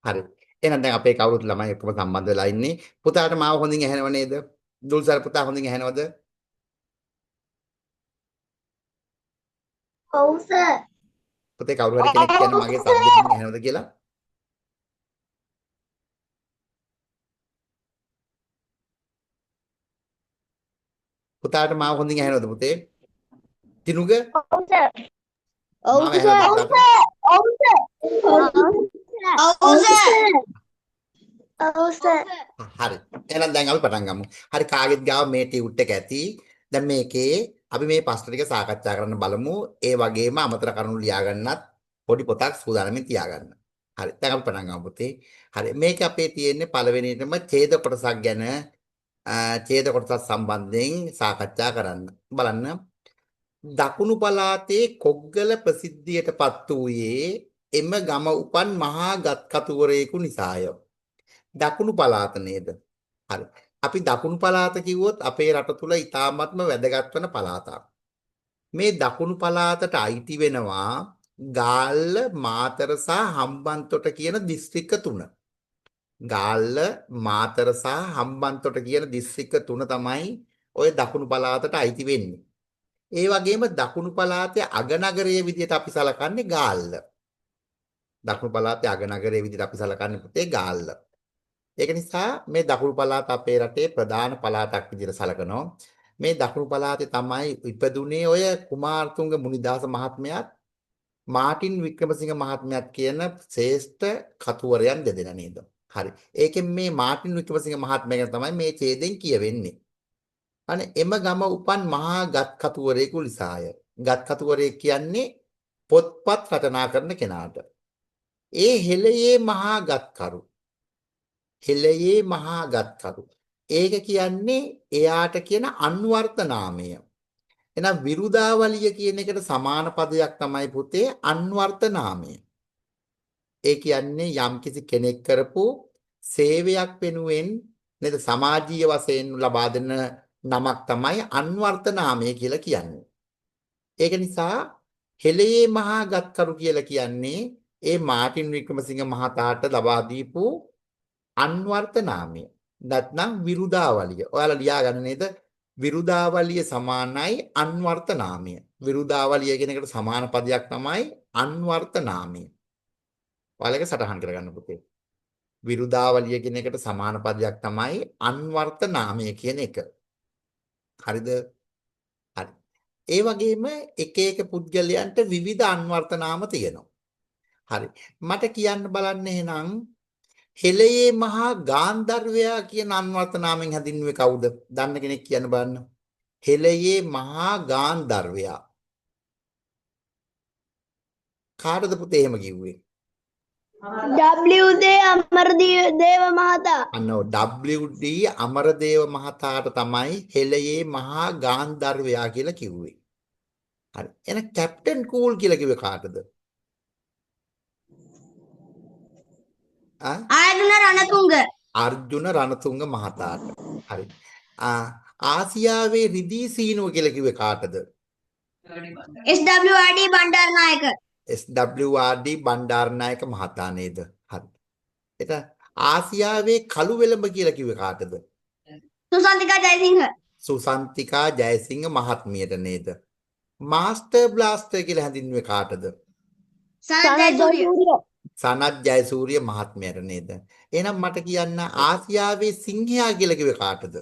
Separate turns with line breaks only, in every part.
හරි. එහෙනම් දැන් අපේ කවුරුත් ළමයි එක්කම සම්බන්ධ වෙලා ඉන්නේ. පුතාට මාව හොඳින් ඇහෙනව නේද? දුල්සර පුතා හොඳින් ඇහෙනවද?
ඔව් සර්.
පුතේ කවුරු හරි කෙනෙක් කියන්නේ මගේ ශබ්දෙ හොඳින් ඇහෙනවද කියලා? පුතාට මාව හොඳින් ඇහෙනවද පුතේ? දිනුග
ඔව් සර්. ඔව්
මාව
සර්.
ඇහෙනවද පුතාට?
ඔව් සර්. ඔව් සර්. ඔව් සර්.
හරි. එහෙනම් දැන් අපි පටන් ගමු. හරි කාගෙත් ගාව මේ ටියුට් එක ඇති. දැන් මේකේ අපි මේ ප්‍රශ්න ටික සාකච්ඡා කරන්න බලමු. ඒ වගේම අමතර කරුණු ලියා ගන්නත් පොඩි පොතක් සූදානම්ින් තියාගන්න. හරි. දැන් අපි පටන් ගමු පුතේ. හරි. මේක අපේ තියෙන්නේ පළවෙනියටම ඡේද කොටසක් ගැන ඡේද කොටසක් සම්බන්ධයෙන් සාකච්ඡා කරන්න. බලන්න. දකුණු පළාතේ කොග්ගල ප්‍රසිද්ධියටපත් වූයේ එම ගම උපන් මහා ගත්කතුවරයෙකු නිසාය. දකුණු පළාත නේද? හරි. අපි දකුණු පළාත කිව්වොත් අපේ රට තුල ඉතාමත්ම වැදගත් වෙන පළාතක්. මේ දකුණු පළාතට අයිති වෙනවා ගාල්ල, මාතර සහ හම්බන්තොට කියන දිස්ත්‍රික්ක තුන. ගාල්ල, මාතර සහ හම්බන්තොට කියන දිස්ත්‍රික්ක තුන තමයි ওই දකුණු පළාතට අයිති වෙන්නේ. ඒ වගේම දකුණු පළාතේ අගනගරයේ විදිහට අපි සලකන්නේ ගාල්ල. දකුණු පළාතේ අගනගරයේ විදිහට අපි සලකන්නේ පුතේ ගාල්ල. ඒක නිසා මේ දකුණු පළාත අපේ රටේ ප්‍රධාන පළාතක් විදිහට සලකනවා. මේ දකුණු පළාතේ තමයි ඉපදුනේ ඔය කුමාරතුංග මුනිදාස මහත්මයාත් මාටින් වික්‍රමසිංහ මහත්මයාත් කියන ශ්‍රේෂ්ඨ කතුවරයන් දෙදෙනා නේද? හරි. ඒකෙන් මේ මාටින් වික්‍රමසිංහ මහත්මයා ගැන තමයි මේ ඡේදයෙන් කියවෙන්නේ. අනේ එම ගම උපන් මහා ගත් කතුවරයෙකු නිසාය. ගත් කතුවරයෙක් කියන්නේ පොත්පත් රචනා කරන කෙනාට. ඒ හෙළයේ මහා ගත්කරු. හෙළයේ මහා ගත්කරු. ඒක කියන්නේ එයාට කියන අන්වර්ථ නාමය. එහෙනම් විරුදාවලිය කියන එකට සමාන පදයක් තමයි පුතේ අන්වර්ථ නාමය. ඒ කියන්නේ යම්කිසි කෙනෙක් කරපු සේවයක් වෙනුවෙන් නේද සමාජීය වශයෙන් ලබා දෙන නමක් තමයි අන්වර්ථ නාමය කියලා කියන්නේ. ඒක නිසා හෙළයේ මහා ගත්කරු කියලා කියන්නේ ඒ මාටින් වික්‍රමසිංහ මහතාට ලබා දීපු අන්වර්ථ නාමය. නැත්නම් විරුදාවලිය. ඔයාලා ලියාගන්න නේද? විරුදාවලිය සමානයි අන්වර්ථ නාමය. විරුදාවලිය කියන එකට සමාන පදයක් තමයි අන්වර්ථ නාමය. ඔයාලා ඒක සටහන් කරගන්න පුතේ. විරුදාවලිය කියන එකට සමාන පදයක් තමයි අන්වර්ථ නාමය කියන එක. හරිද? හරි. ඒ වගේම එක එක පුද්ගලයන්ට විවිධ අන්වර්ථ නාම තියෙනවා. හරි. මට කියන්න බලන්න එහෙනම් හෙළයේ මහා ගාන්ධර්වයා කියන අන්වර්ථ නාමයෙන් හැඳින්වුවේ කවුද? දන්න කෙනෙක් කියන්න බලන්න. හෙළයේ මහා ගාන්ධර්වයා. කාටද පුතේ එහෙම කිව්වේ?
W.D. අමරදේව මහතා.
අන්න W.D. අමරදේව මහතාට තමයි හෙළයේ මහා ගාන්ධර්වයා කියලා කිව්වේ. හරි. එහෙනම් කැප්ටන් කූල් කියලා කිව්වේ කාටද?
ආයතන රණතුංග.
අර්ජුන රණතුංග මහතාට. හරි. ආසියාවේ රිදී සීනුව කියලා කිව්වේ කාටද?
S.W.R.D. බණ්ඩාරනායක.
SWRD බණ්ඩාරනායක මහතා නේද? හරි. ඒක ආසියාවේ කළු වෙළඹ කියලා කිව්වේ කාටද?
සුසන්තිකා ජයසිංහ.
සුසන්තිකා ජයසිංහ මහත්මියට නේද? මාස්ටර් බ්ලාස්ටර් කියලා හැඳින්වුවේ කාටද?
සනත් ජයසූරිය.
සනත් ජයසූරිය මහත්මයාට නේද? එහෙනම් මට කියන්න ආසියාවේ සිංහයා කියලා කිව්වේ කාටද?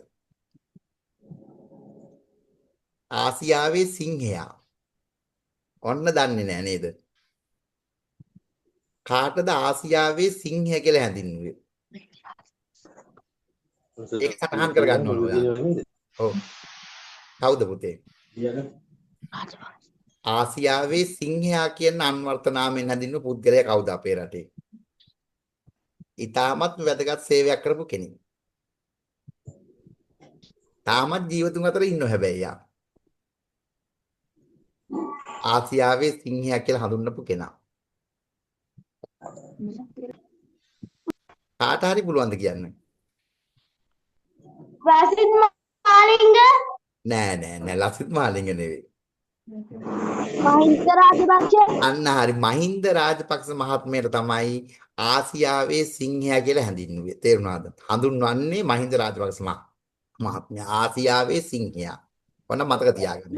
ආසියාවේ සිංහයා. ඔන්න දන්නේ නැහැ නේද? කාටද ආසියාවේ සිංහයා කියලා හැඳින්වුවේ? ඒක සටහන් කරගන්න ඕන ඔයාලා. ඔව්. කවුද පුතේ? ආසියාවේ සිංහයා කියන අන්වර්ථ නාමයෙන් හැඳින්වු පුද්ගලයා කවුද අපේ රටේ? ඊටමත් වැදගත් සේවයක් කරපු කෙනෙක්. තාමත් ජීවතුන් අතර ඉන්නව හැබැයි යා. ආසියාවේ සිංහයා කියලා හඳුන්වපු කෙනා. කාට හරි පුළුවන්ද කියන්න?
වසිත් මාලිංග.
නෑ ලසිත් මාලිංග නෙවෙයි.
මහින්ද රාජපක්ෂ
අන්න හරි මහින්ද රාජපක්ෂ මහත්මයාට තමයි ආසියාවේ සිංහයා කියලා හැඳින්වුවේ. තේරුණාද? හඳුන්වන්නේ මහින්ද රාජපක්ෂ මහත්මයා ආසියාවේ සිංහයා. ඔන්න මතක තියාගන්න.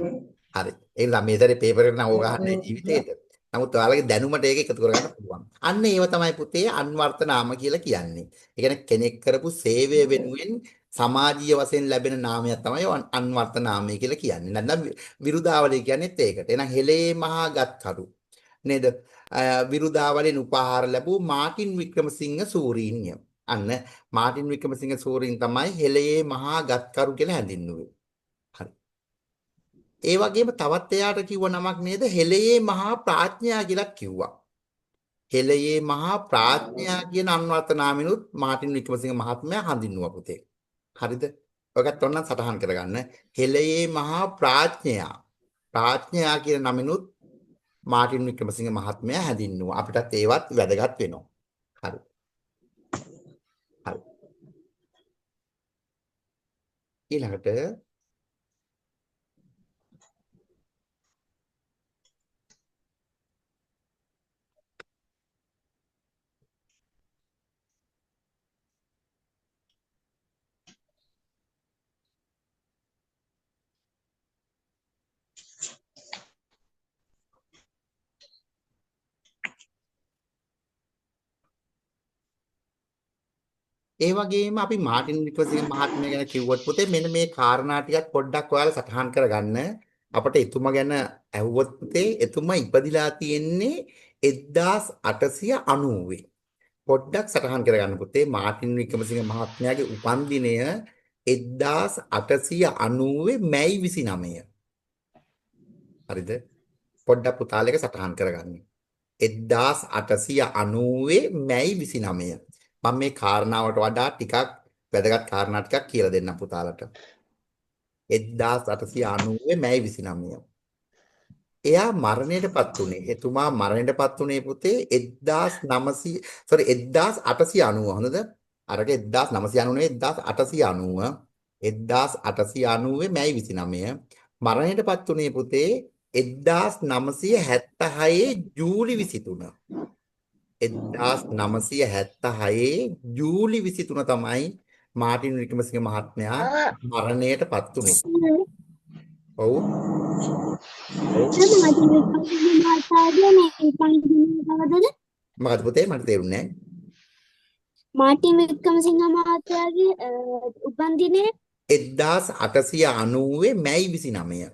හරි. ඒ ළමේතරේ පේපර් එකට නම් ඕක ගහන්නේ ජීවිතේට. නමුත් ඔයාලගේ දැනුමට ඒක එකතු කරගන්න පුළුවන්. අන්න ඒව තමයි පුතේ අන්වර්ථ නාම කියලා කියන්නේ. ඒ කියන්නේ කෙනෙක් කරපු සේවය වෙනුවෙන් සමාජීය වශයෙන් ලැබෙන නාමයක් තමයි අන්වර්ථ නාමය කියලා කියන්නේ. නැත්නම් විරුදාවලිය කියන්නේත් ඒකට. එහෙනම් හෙළේ මහා ගත්කරු නේද? විරුදාවලියෙන් උපහාර ලැබූ මාටින් වික්‍රමසිංහ සූරීන්ය. අන්න මාටින් වික්‍රමසිංහ සූරීන් තමයි හෙළයේ මහා ගත්කරු කියලා හැඳින්වුවේ. හරි. ඒ වගේම තවත් එයාට කිව්ව නමක් නේද? හෙළයේ මහා ප්‍රඥා කියලා කිව්වා. හෙළයේ මහා ප්‍රඥා කියන අන්වර්ථ නාමිනුත් මාටින් වික්‍රමසිංහ මහත්මයා හඳින්වුවා පුතේ. හරිද? ඔයකත් ඔන්න සටහන් කරගන්න. හෙළයේ මහා ප්‍රඥා. ප්‍රඥා කියන නමිනුත් මාටින් වික්‍රමසිංහ මහත්මයා හැඳින්වුවා. අපිටත් ඒවත් වැදගත් වෙනවා. හරි. හරි. ඊළඟට ඒ වගේම අපි මාටින් වික්‍රමසිංහ මහත්මයා ගැන කිව්වොත් පුතේ මෙන්න මේ කාරණා ටිකත් පොඩ්ඩක් ඔයාලා සටහන් කරගන්න. අපිට එතුමා ගැන ඇහුවොත් පුතේ එතුමා ඉපදිලා තියෙන්නේ 1890. පොඩ්ඩක් සටහන් කරගන්න පුතේ මාටින් වික්‍රමසිංහ මහත්මයාගේ උපන්දිනය 1890 මැයි 29. හරිද? පොඩ්ඩක් පුතාලේක සටහන් කරගන්න. 1890 මැයි 29. මම මේ කාරණාවට වඩා ටිකක් වැදගත් කාරණා ටිකක් කියලා දෙන්නම් පුතාලට. 1890 මැයි 29. එයා මරණයටපත් උනේ. එතුමා මරණයටපත් උනේ පුතේ 1890 හොඳද? අරක 1990 නෙවෙයි 1890. 1890 මැයි 29. මරණයටපත් උනේ පුතේ 1976 ජූලි 23. 1976 ජූලි 23 තමයි මාටින් වික්‍රමසිංහ මහත්මයා මරණයටපත් උනේ. ඔව්. ඔව්. මොකද පුතේ මට තේරුන්නේ නැහැ.
මාටින් වික්‍රමසිංහ මහත්තයාගේ උපන්දිනය
1890 මැයි 29.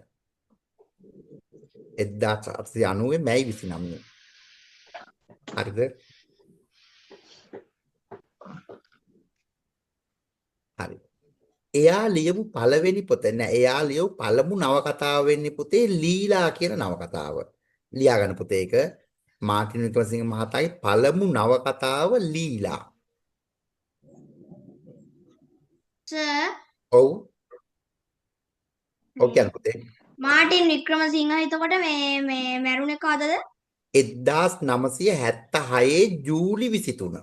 1890 මැයි 29. හරිද? හරි. එයා ලියපු පළවෙනි පොත නෑ. එයා ලියපු පළමු නවකතාව වෙන්නේ පුතේ ලීලා කියන නවකතාව. ලියා ගන්න පුතේ ඒක. මාටින් වික්‍රමසිංහ මහතාගේ පළමු නවකතාව ලීලා.
සර්
ඔව්. ඔව් කියන්න පුතේ.
මාටින් වික්‍රමසිංහ එතකොට මේ මැරුණේ කවදද?
1976 ජූලි 23.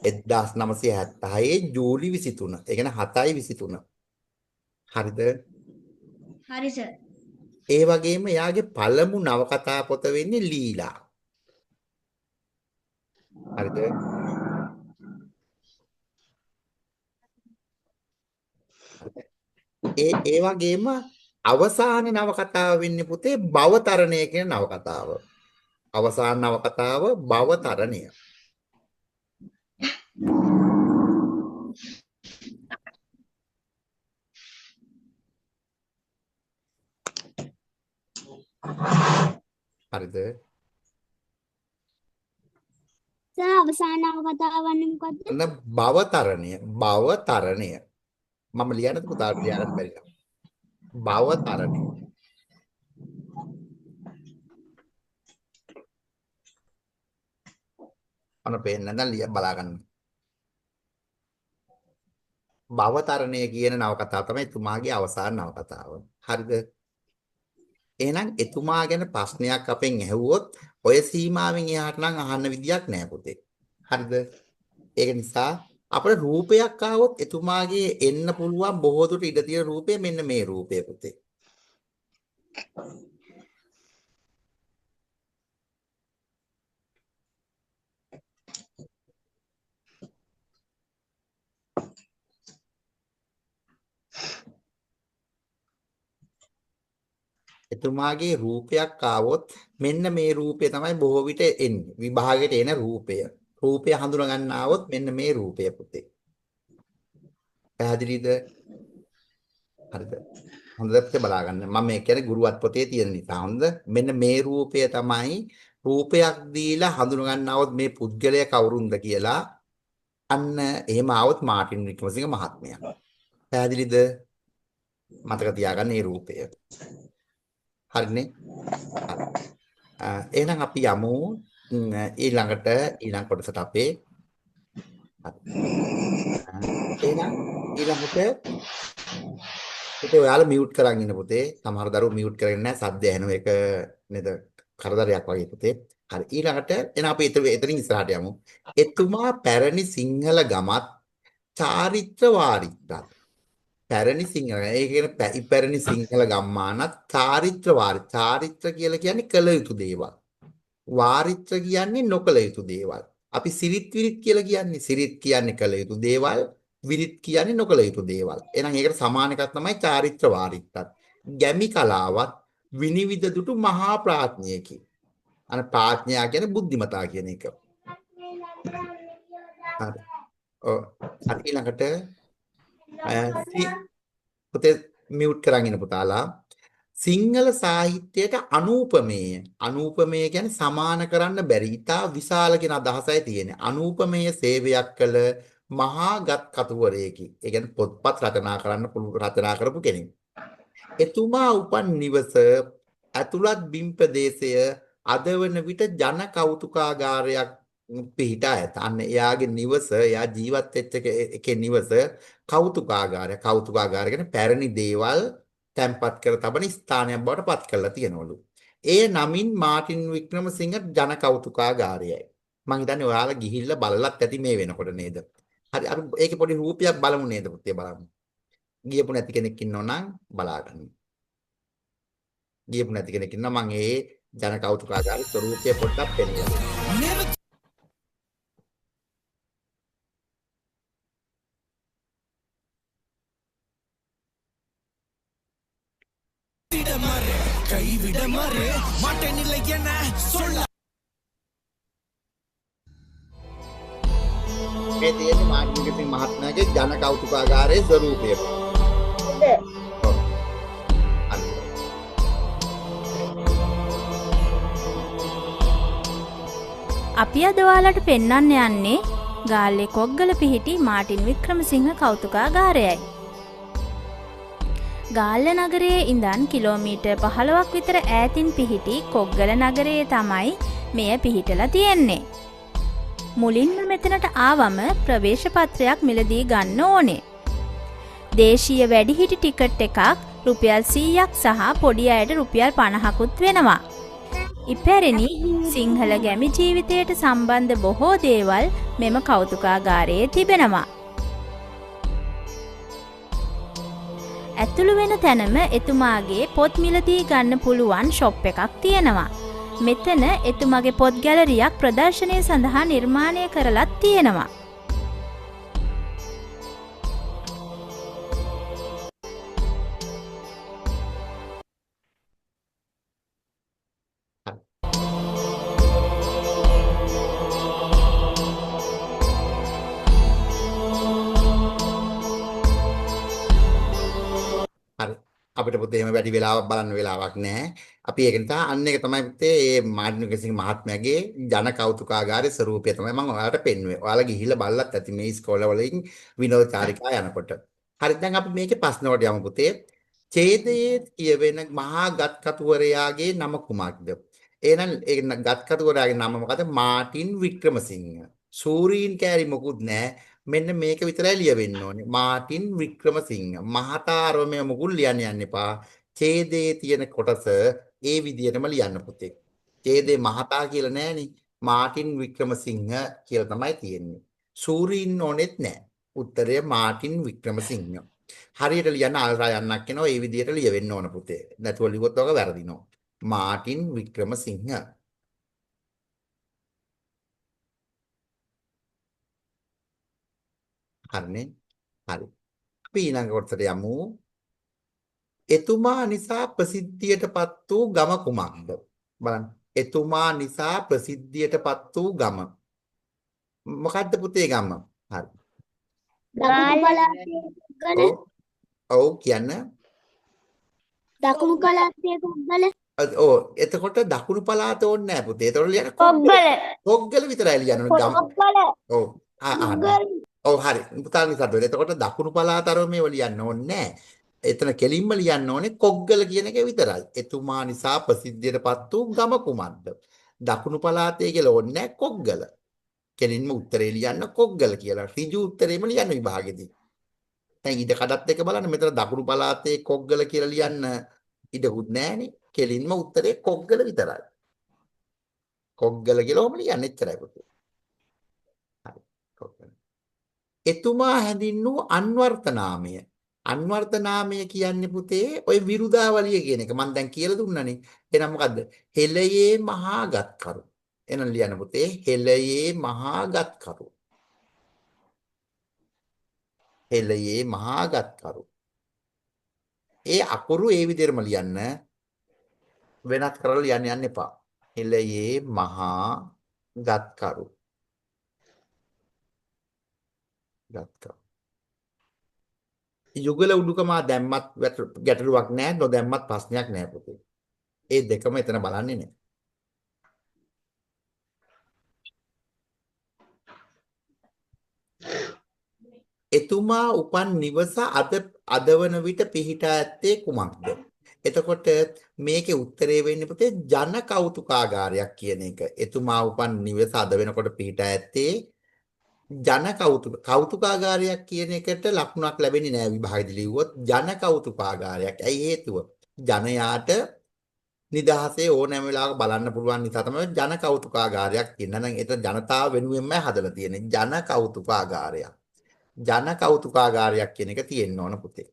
1976 ජූලි 23. ඒ කියන්නේ 7/23. හරිද?
හරි සර්.
ඒ වගේම එයාගේ පළමු නවකතා පොත වෙන්නේ ලීලා. හරිද? ඒ වගේම අවසාන නවකතාව වෙන්නේ පුතේ භවතරණය කියන නවකතාව. අවසාන නවකතාව භවතරණය. හරිද?
සර් අවසාන නවකතාව වන්නේ මොකද්ද?
අන්න භවතරණය. භවතරණය. මම ලියන්නද පුතාට ලියන්න බැරි නම්. භවතරණය. අන්න පේන්න නැත්නම් ලිය බලා ගන්න. භවතරණය කියන නවකතාව තමයි එතුමාගේ අවසාන නවකතාව. හරිද? එහෙනම් එතුමා ගැන ප්‍රශ්නයක් අපෙන් ඇහුවොත් ඔය සීමාවෙන් එහාට නම් අහන්න විදියක් නැහැ පුතේ. හරිද? ඒක නිසා අපේ රූපයක් ආවොත් එතුමාගේ එන්න පුළුවන් බොහෝ දුරට ඉඩ තියෙන රූපය මෙන්න මේ රූපය පුතේ. එතුමාගේ රූපයක් ආවොත් මෙන්න මේ රූපය තමයි බොහෝ විට එන්නේ. විභාගයට එන රූපය. රූපය හඳුනා ගන්න ආවොත් මෙන්න මේ රූපය පුතේ. පැහැදිලිද? හරිද? හොඳට බලා ගන්න. මම මේ කියන්නේ ගුරුවත් පොතේ තියෙන නිසා. හොඳ මෙන්න මේ රූපය තමයි රූපයක් දීලා හඳුනා ගන්න આવොත් මේ පුද්ගලයා කවුරුන්ද කියලා අන්න එහෙම આવොත් මාටින් වික්‍රමසිංහ මහත්මයා. පැහැදිලිද? මතක තියාගන්න මේ රූපය. හරිනේ? හරි. එහෙනම් අපි යමු ඊළඟට ඊළඟ කොටසට අපේ. හරි. එහෙනම් ඊළඟට පුතේ ඔයාලා මියුට් කරන් ඉන්න පුතේ. සමහර දරුවෝ මියුට් කරගෙන නැහැ. සද්ද ඇහෙන එක නේද? කරදරයක් වගේ පුතේ. හරි. ඊළඟට එහෙනම් අපි එතනින් ඉස්සරහට යමු. එතුමා පැරණි සිංහල ගමත් චාරිත්‍ර වාරිත්‍රත්. පැරණි සිංහල. ඒ කියන්නේ ඉපැරණි සිංහල ගම්මානත් චාරිත්‍ර වාරිත්‍ර. චාරිත්‍ර කියලා කියන්නේ කළ යුතු දේවල්. වාරිත්‍ර කියන්නේ නොකළ යුතු දේවල්. අපි සිරිත් විරිත් කියලා කියන්නේ. සිරිත් කියන්නේ කළ යුතු දේවල්. විරිත් කියන්නේ නොකළ යුතු දේවල්. එහෙනම් ඒකට සමාන එකක් තමයි චාරිත්‍ර වාරිත්‍රත්. ගැමි කලාවත් විනිවිද දුටු මහා ප්‍රඥයෙකි. අන ප්‍රඥා කියන්නේ බුද්ධිමතා කියන එක. හරි. ඔව්. හරි ඊළඟට පුතේ මියුට් කරන් ඉන්න පුතාලා. සිංහල සාහිත්‍යයට අනූපමේය. අනූපමේය කියන්නේ සමාන කරන්න බැරි. ඊටා විශාල කියන අදහසයි තියෙන්නේ. අනූපමේය සේවයක් කළ මහා ගත් කතුවරයෙකි. ඒ කියන්නේ පොත්පත් රචනා කරපු කෙනෙක්. එතුමා උපන් නිවස ඇතුළත් බිම් ප්‍රදේශය අද වන විට ජන කෞතුකාගාරයක් පිහිටා ඇත. අන්න එයාගේ නිවස, එයා ජීවත් වෙච්ච එකේ නිවස කෞතුකාගාරය. කෞතුකාගාරය කියන්නේ පැරණි දේවල් තැන්පත් කර තබන ස්ථානයක් බවට පත් කරලා තියෙනවලු. ඒ නමින් මාටින් වික්‍රමසිංහ ජන කෞතුකාගාරයයි. මම හිතන්නේ ඔයාලා ගිහිල්ලා බලලත් ඇති මේ වෙනකොට නේද? හරි අපි ඒකේ පොඩි රූපයක් බලමු නේද පුතේ බලමු. ගියපු නැති කෙනෙක් ඉන්නෝ නම් බලා ගන්න. ගියපු නැති කෙනෙක් ඉන්නවා මම ඒ ජන කෞතුකාගාරයේ ස්වරූපය පොඩ්ඩක් පෙන්නනවා. මේ තියෙන්නේ මාටින් වික්‍රමසිංහ මහත්මයාගේ ජන කෞතුකාගාරයේ ස්වරූපය. ඔව්. හරි.
අපි අද ඔයාලට පෙන්වන්න යන්නේ ගාල්ලේ කොග්ගල පිහිටි මාටින් වික්‍රමසිංහ කෞතුකාගාරයයි. ගාල්ල නගරයේ ඉඳන් කිලෝමීටර් 15ක් විතර ඈතින් පිහිටි කොග්ගල නගරයේ තමයි මෙය පිහිටලා තියෙන්නේ. මුලින්ම මෙතනට ආවම ප්‍රවේශ පත්‍රයක් මිලදී ගන්න ඕනේ. දේශීය වැඩිහිටි ටිකට් එකක් රුපියල් 100ක් සහ පොඩි අයට රුපියල් 50කුත් වෙනවා. ඉපැරණි සිංහල ගැමි ජීවිතයට සම්බන්ධ බොහෝ දේවල් මෙම කෞතුකාගාරයේ තිබෙනවා. ඇතුළු වෙන තැනම එතුමාගේ පොත් මිලදී ගන්න පුළුවන් ෂොප් එකක් තියෙනවා. මෙතන එතුමාගේ පොත් ගැලරියක් ප්‍රදර්ශනය සඳහා නිර්මාණය කරලත් තියෙනවා.
හරි. අපිට පුතේ එහෙම වැඩි වෙලාවක් බලන්න වෙලාවක් නැහැ. අපි ඒක නිසා අන්න එක තමයි පුතේ මේ මාටින් වික්‍රමසිංහ මහත්මයාගේ ජන කෞතුකාගාරයේ ස්වරූපය තමයි මම ඔයාලට පෙන්වුවේ. ඔයාලා ගිහිල්ලා බලලත් ඇති මේ ඉස්කෝලවලින් විනෝද චාරිකා යනකොට. හරි දැන් අපි මේකේ ප්‍රශ්න වලට යමු පුතේ. ඡේදයේ කියවෙන මහා ගත් කතුවරයාගේ නම කුමක්ද? එහෙනම් ඒ ගත් කතුවරයාගේ නම මොකද? මාටින් වික්‍රමසිංහ. සූරීන් කෑලි මොකුත් නැහැ. මෙන්න මේක විතරයි ලියවෙන්න ඕනේ. මාටින් වික්‍රමසිංහ. මහතා අරමේ මොකුල් ලියන්න යන්න එපා. ඡේදයේ තියෙන කොටස ඒ විදිහටම ලියන්න පුතේ. ඡේදේ මහතා කියලා නෑනේ. මාටින් වික්‍රමසිංහ කියලා තමයි තියෙන්නේ. සූරීන් ඕනෙත් නෑ. උත්තරය මාටින් වික්‍රමසිංහ. හරියට ලියන්න අල්රා යන්නක් එනවා. ඒ විදිහට ලියවෙන්න ඕන පුතේ. නැතුව ලිව්වොත් ඔක වැරදිනවා. මාටින් වික්‍රමසිංහ. හරිනේ. හරි. අපි ඊළඟ කොටසට යමු. එතුමා නිසා ප්‍රසිද්ධියටපත් වූ ගම කුමක්ද? බලන්න. එතුමා නිසා ප්‍රසිද්ධියටපත් වූ ගම. මොකද්ද පුතේ ගම? හරි.
දකුණු පළාතේ පුද්ගල
ඔව්. ඔව් කියන්න.
දකුණු පළාතේ පුද්ගල
ඔව්. එතකොට දකුණු පළාත ඕනේ නැහැ පුතේ. එතකොට ලියන්න කොග්ගල. කොග්ගල විතරයි ලියන්න ඕනේ ගම.
පුද්ගල
ඔව්. ඔව් හරි. පුතා නිසාද. එතකොට දකුණු පළාත අරව මේව ලියන්න ඕනේ නැහැ. එතන කෙලින්ම ලියන්න ඕනේ කොග්ගල කියන එක විතරයි. එතුමා නිසා ප්‍රසිද්ධියටපත් වූ ගම කුමක්ද? දකුණු පළාතේ කියලා ඕනේ නැහැ කොග්ගල. කෙලින්ම උත්තරේ ලියන්න කොග්ගල කියලා. ඍජු උත්තරේම ලියන්න විභාගෙදී. දැන් ඉඩ කඩත් එක බලන්න මෙතන දකුණු පළාතේ කොග්ගල කියලා ලියන්න ඉඩකුත් නැහැනේ. කෙලින්ම උත්තරේ කොග්ගල විතරයි. කොග්ගල කියලා ඔහම ලියන්න එච්චරයි පුතේ. හරි. කොග්ගල. එතුමා හැඳින්වූ අන්වර්ථ නාමය. අන්වර්ථ නාමය කියන්නේ පුතේ ওই විරුදාවලිය කියන එක. මම දැන් කියලා දුන්නානේ. එහෙනම් මොකද්ද? හෙළයේ මහා ගත්කරු. එහෙනම් ලියන්න පුතේ හෙළයේ මහා ගත්කරු. හෙළයේ මහා ගත්කරු. ඒ අකුරු ඒ විදිහටම ලියන්න. වෙනත් කරලා ලියන්න යන්න එපා. හෙළයේ මහා ගත්කරු. ගත්කරු. යුගල උඩුකමා දැම්මත් ගැටලුවක් නැහැ. නොදැම්මත් ප්‍රශ්නයක් නැහැ පුතේ. ඒ දෙකම එතන බලන්නේ නැහැ. එතුමා උපන් නිවස අද වන විට පිහිටා ඇත්තේ කුමක්ද? එතකොට මේකේ උත්තරේ වෙන්නේ පුතේ ජන කෞතුකාගාරයක් කියන එක. එතුමා උපන් නිවස අද වෙනකොට පිහිටා ඇත්තේ ජන කෞතුකාගාරයක් කියන එකට ලකුණක් ලැබෙන්නේ නැහැ විභාගෙදි ලිව්වොත් ජන කෞතුකාගාරයක්. ඇයි හේතුව? ජනයාට නිදහසේ ඕනෑම වෙලාවක බලන්න පුළුවන් නිසා තමයි ජන කෞතුකාගාරයක් කියන්නේ. නැත්නම් ඒක ජනතාව වෙනුවෙන්මයි හදලා තියෙන්නේ. ජන කෞතුකාගාරයක්. ජන කෞතුකාගාරයක් කියන එක තියෙන්න ඕන පුතේ.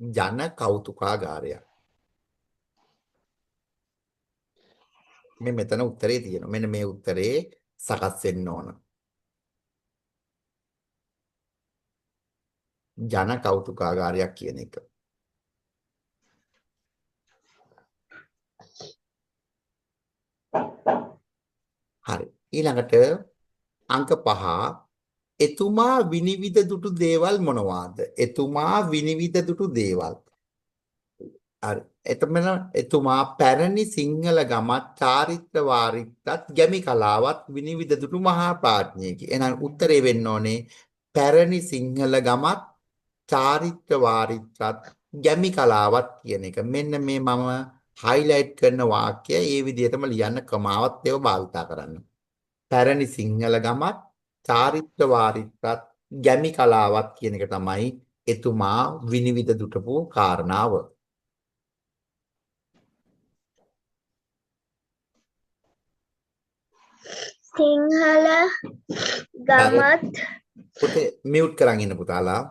ජන කෞතුකාගාරයක්. මෙතන උත්තරේ තියෙනවා. මෙන්න මේ උත්තරේ සකස් වෙන්න ඕන. ජන කෞතුකාගාරයක් කියන එක. හරි. ඊළඟට අංක 5 එතුමා විනිවිද දුටු දේවල් මොනවාද? එතුමා විනිවිද දුටු දේවල්. හරි. එතුමා පැරණි සිංහල ගමත් චාරිත්‍ර වාරිත්‍රත් ගැමි කලාවත් විනිවිද දුටු මහා ප්‍රඥයෙකි. එහෙනම් උත්තරේ වෙන්න ඕනේ පැරණි සිංහල ගමත් චාරිත්‍ර වාරිත්‍රත් ගැමි කලාවත් කියන එක. මෙන්න මේ මම highlight කරන වාක්‍යය ඒ විදිහටම ලියන්න ක්‍රමාවත් ඒව භාවිතා කරන්න. පැරණි සිංහල ගමත් චාරිත්‍ර වාරිත්‍රත් ගැමි කලාවත් කියන එක තමයි එතුමා විනිවිද දුටපු කාරණාව.
සිංහල ගමත්
පුතේ මියුට් කරන් ඉන්න පුතාලා.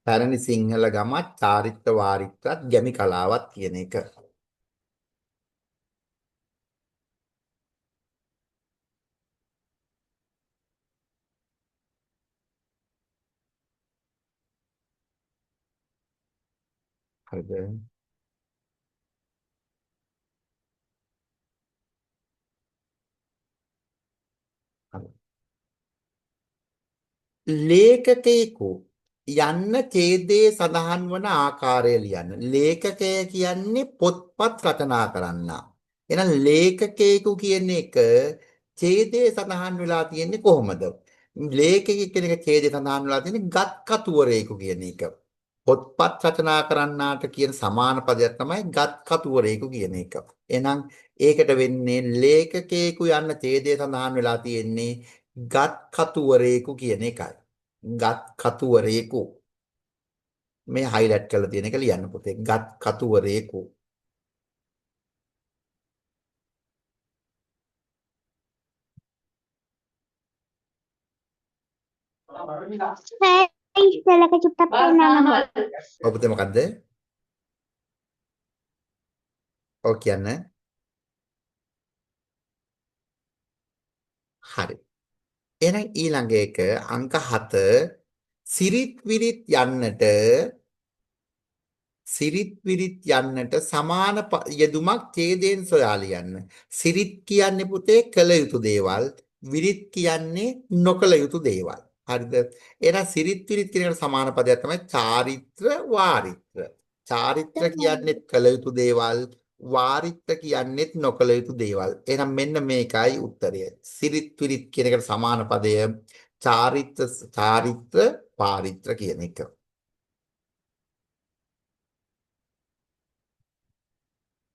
පැරණි සිංහල ගමත් චාරිත්‍ර වාරිත්‍රත් ගැමි කලාවත් කියන එක. හරිද? හරි. ලේඛකයෙකු යන්න ඡේදයේ සඳහන් වන ආකාරය ලියන්න. ලේඛකය කියන්නේ පොත්පත් රචනා කරන්නා. එහෙනම් ලේඛකයෙකු කියන එක ඡේදයේ සඳහන් වෙලා තියෙන්නේ කොහොමද? ලේඛකයෙක් කියන එක ඡේදයේ සඳහන් වෙලා තියෙන්නේ ගත් කතුවරයෙකු කියන එක. පොත්පත් රචනා කරන්නාට කියන සමාන පදයක් තමයි ගත් කතුවරයෙකු කියන එක. එහෙනම් ඒකට වෙන්නේ ලේඛකයෙකු යන්න ඡේදයේ සඳහන් වෙලා තියෙන්නේ ගත් කතුවරයෙකු කියන එකයි. ගත් කතුවරයෙකු. මේ highlight කරලා තියෙන එක ලියන්න පුතේ. ගත් කතුවරයෙකු.
ඉස්සෙල්ලක චුට්ටක් පෙන්නන්නකෝ.
ඔබ පුතේ මොකද්ද? ඔව් කියන්න. හරි. එහෙනම් ඊළඟ එක අංක 7 සිරිත් විරිත් යන්නට සමාන යෙදුමක් ඡේදයෙන් සොයා ලියන්න. සිරිත් කියන්නේ පුතේ කළ යුතු දේවල්, විරිත් කියන්නේ නොකළ යුතු දේවල්. හරිද? එහෙනම් සිරිත් විරිත් කියන එකට සමාන පදයක් තමයි චාරිත්‍ර වාරිත්‍ර. චාරිත්‍ර කියන්නේ කළ යුතු දේවල්, වාරිත්‍ර කියන්නේ නොකළ යුතු දේවල්. එහෙනම් මෙන්න මේකයි උත්තරය. සිරිත් විරිත් කියන එකට සමාන පදය චාරිත්‍ර වාරිත්‍ර කියන එක.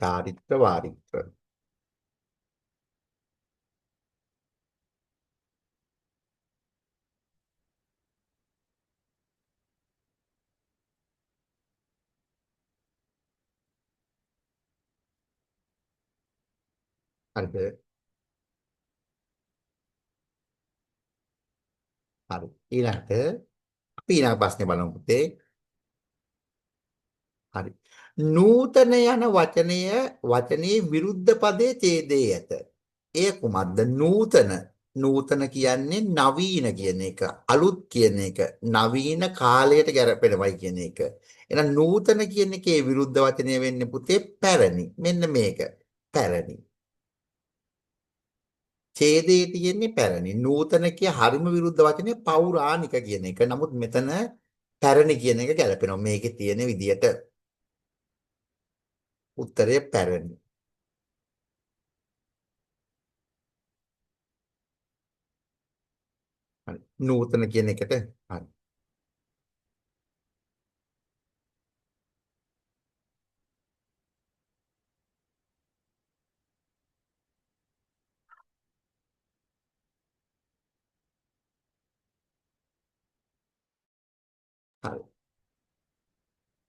චාරිත්‍ර වාරිත්‍ර. හරිද? හරි. ඊළඟට අපි ඊළඟ ප්‍රශ්නේ බලමු පුතේ. හරි. නූතන යන වචනයේ විරුද්ධ පදයේ ඡේදයේ ඇත. එය කුමක්ද? නූතන කියන්නේ නවීන කියන එක, අලුත් කියන එක, නවීන කාලයට ගැලපෙනවයි කියන එක. එහෙනම් නූතන කියන එකේ විරුද්ධ වචනය වෙන්නේ පුතේ පැරණි. මෙන්න මේක. පැරණි. ඡේදයේ තියෙන්නේ පැරණි. නූතන කිය හරිම විරුද්ධ වචනේ පෞරාණික කියන එක. නමුත් මෙතන පැරණි කියන එක ගැලපෙනවා. මේකේ තියෙන විදියට. උත්තරය පැරණි. හරි. නූතන කියන එකට හරි. හරි.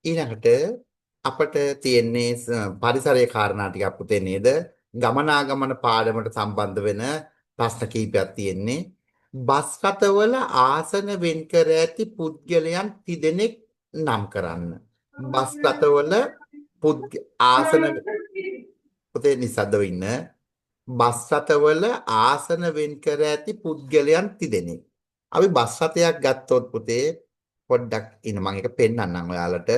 ඊළඟට අපට තියෙන්නේ පරිසරයේ කාරණා ටිකක් පුතේ නේද? ගමනාගමන පාඩමට සම්බන්ධ වෙන ප්‍රශ්න කිහිපයක් තියෙන්නේ. බස් රථවල ආසන වෙන් කර ඇති පුද්ගලයන් තිදෙනෙක් නම් කරන්න. බස් රථවල ආසන පුතේ නිසද්දව ඉන්න. බස් රථවල ආසන වෙන් කර ඇති පුද්ගලයන් තිදෙනෙක්. අපි බස් රථයක් ගත්තොත් පුතේ පොඩ්ඩක් ඉන්න මම එක පෙන්නන්නම් ඔයාලට.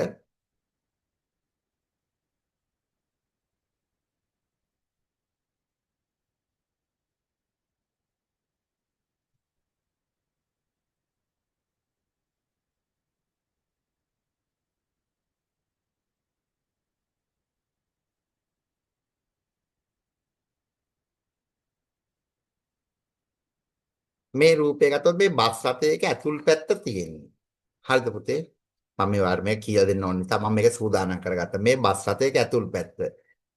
මේ රූපය ගත්තොත් මේ බස් රථයක ඇතුල් පැත්ත තියෙන්නේ. හරිද පුතේ? මම මේ වාරමේ කියලා දෙන්න ඕන නිසා මම මේක සූදානම් කරගත්තා. මේ බස් රථයක ඇතුල් පැත්ත.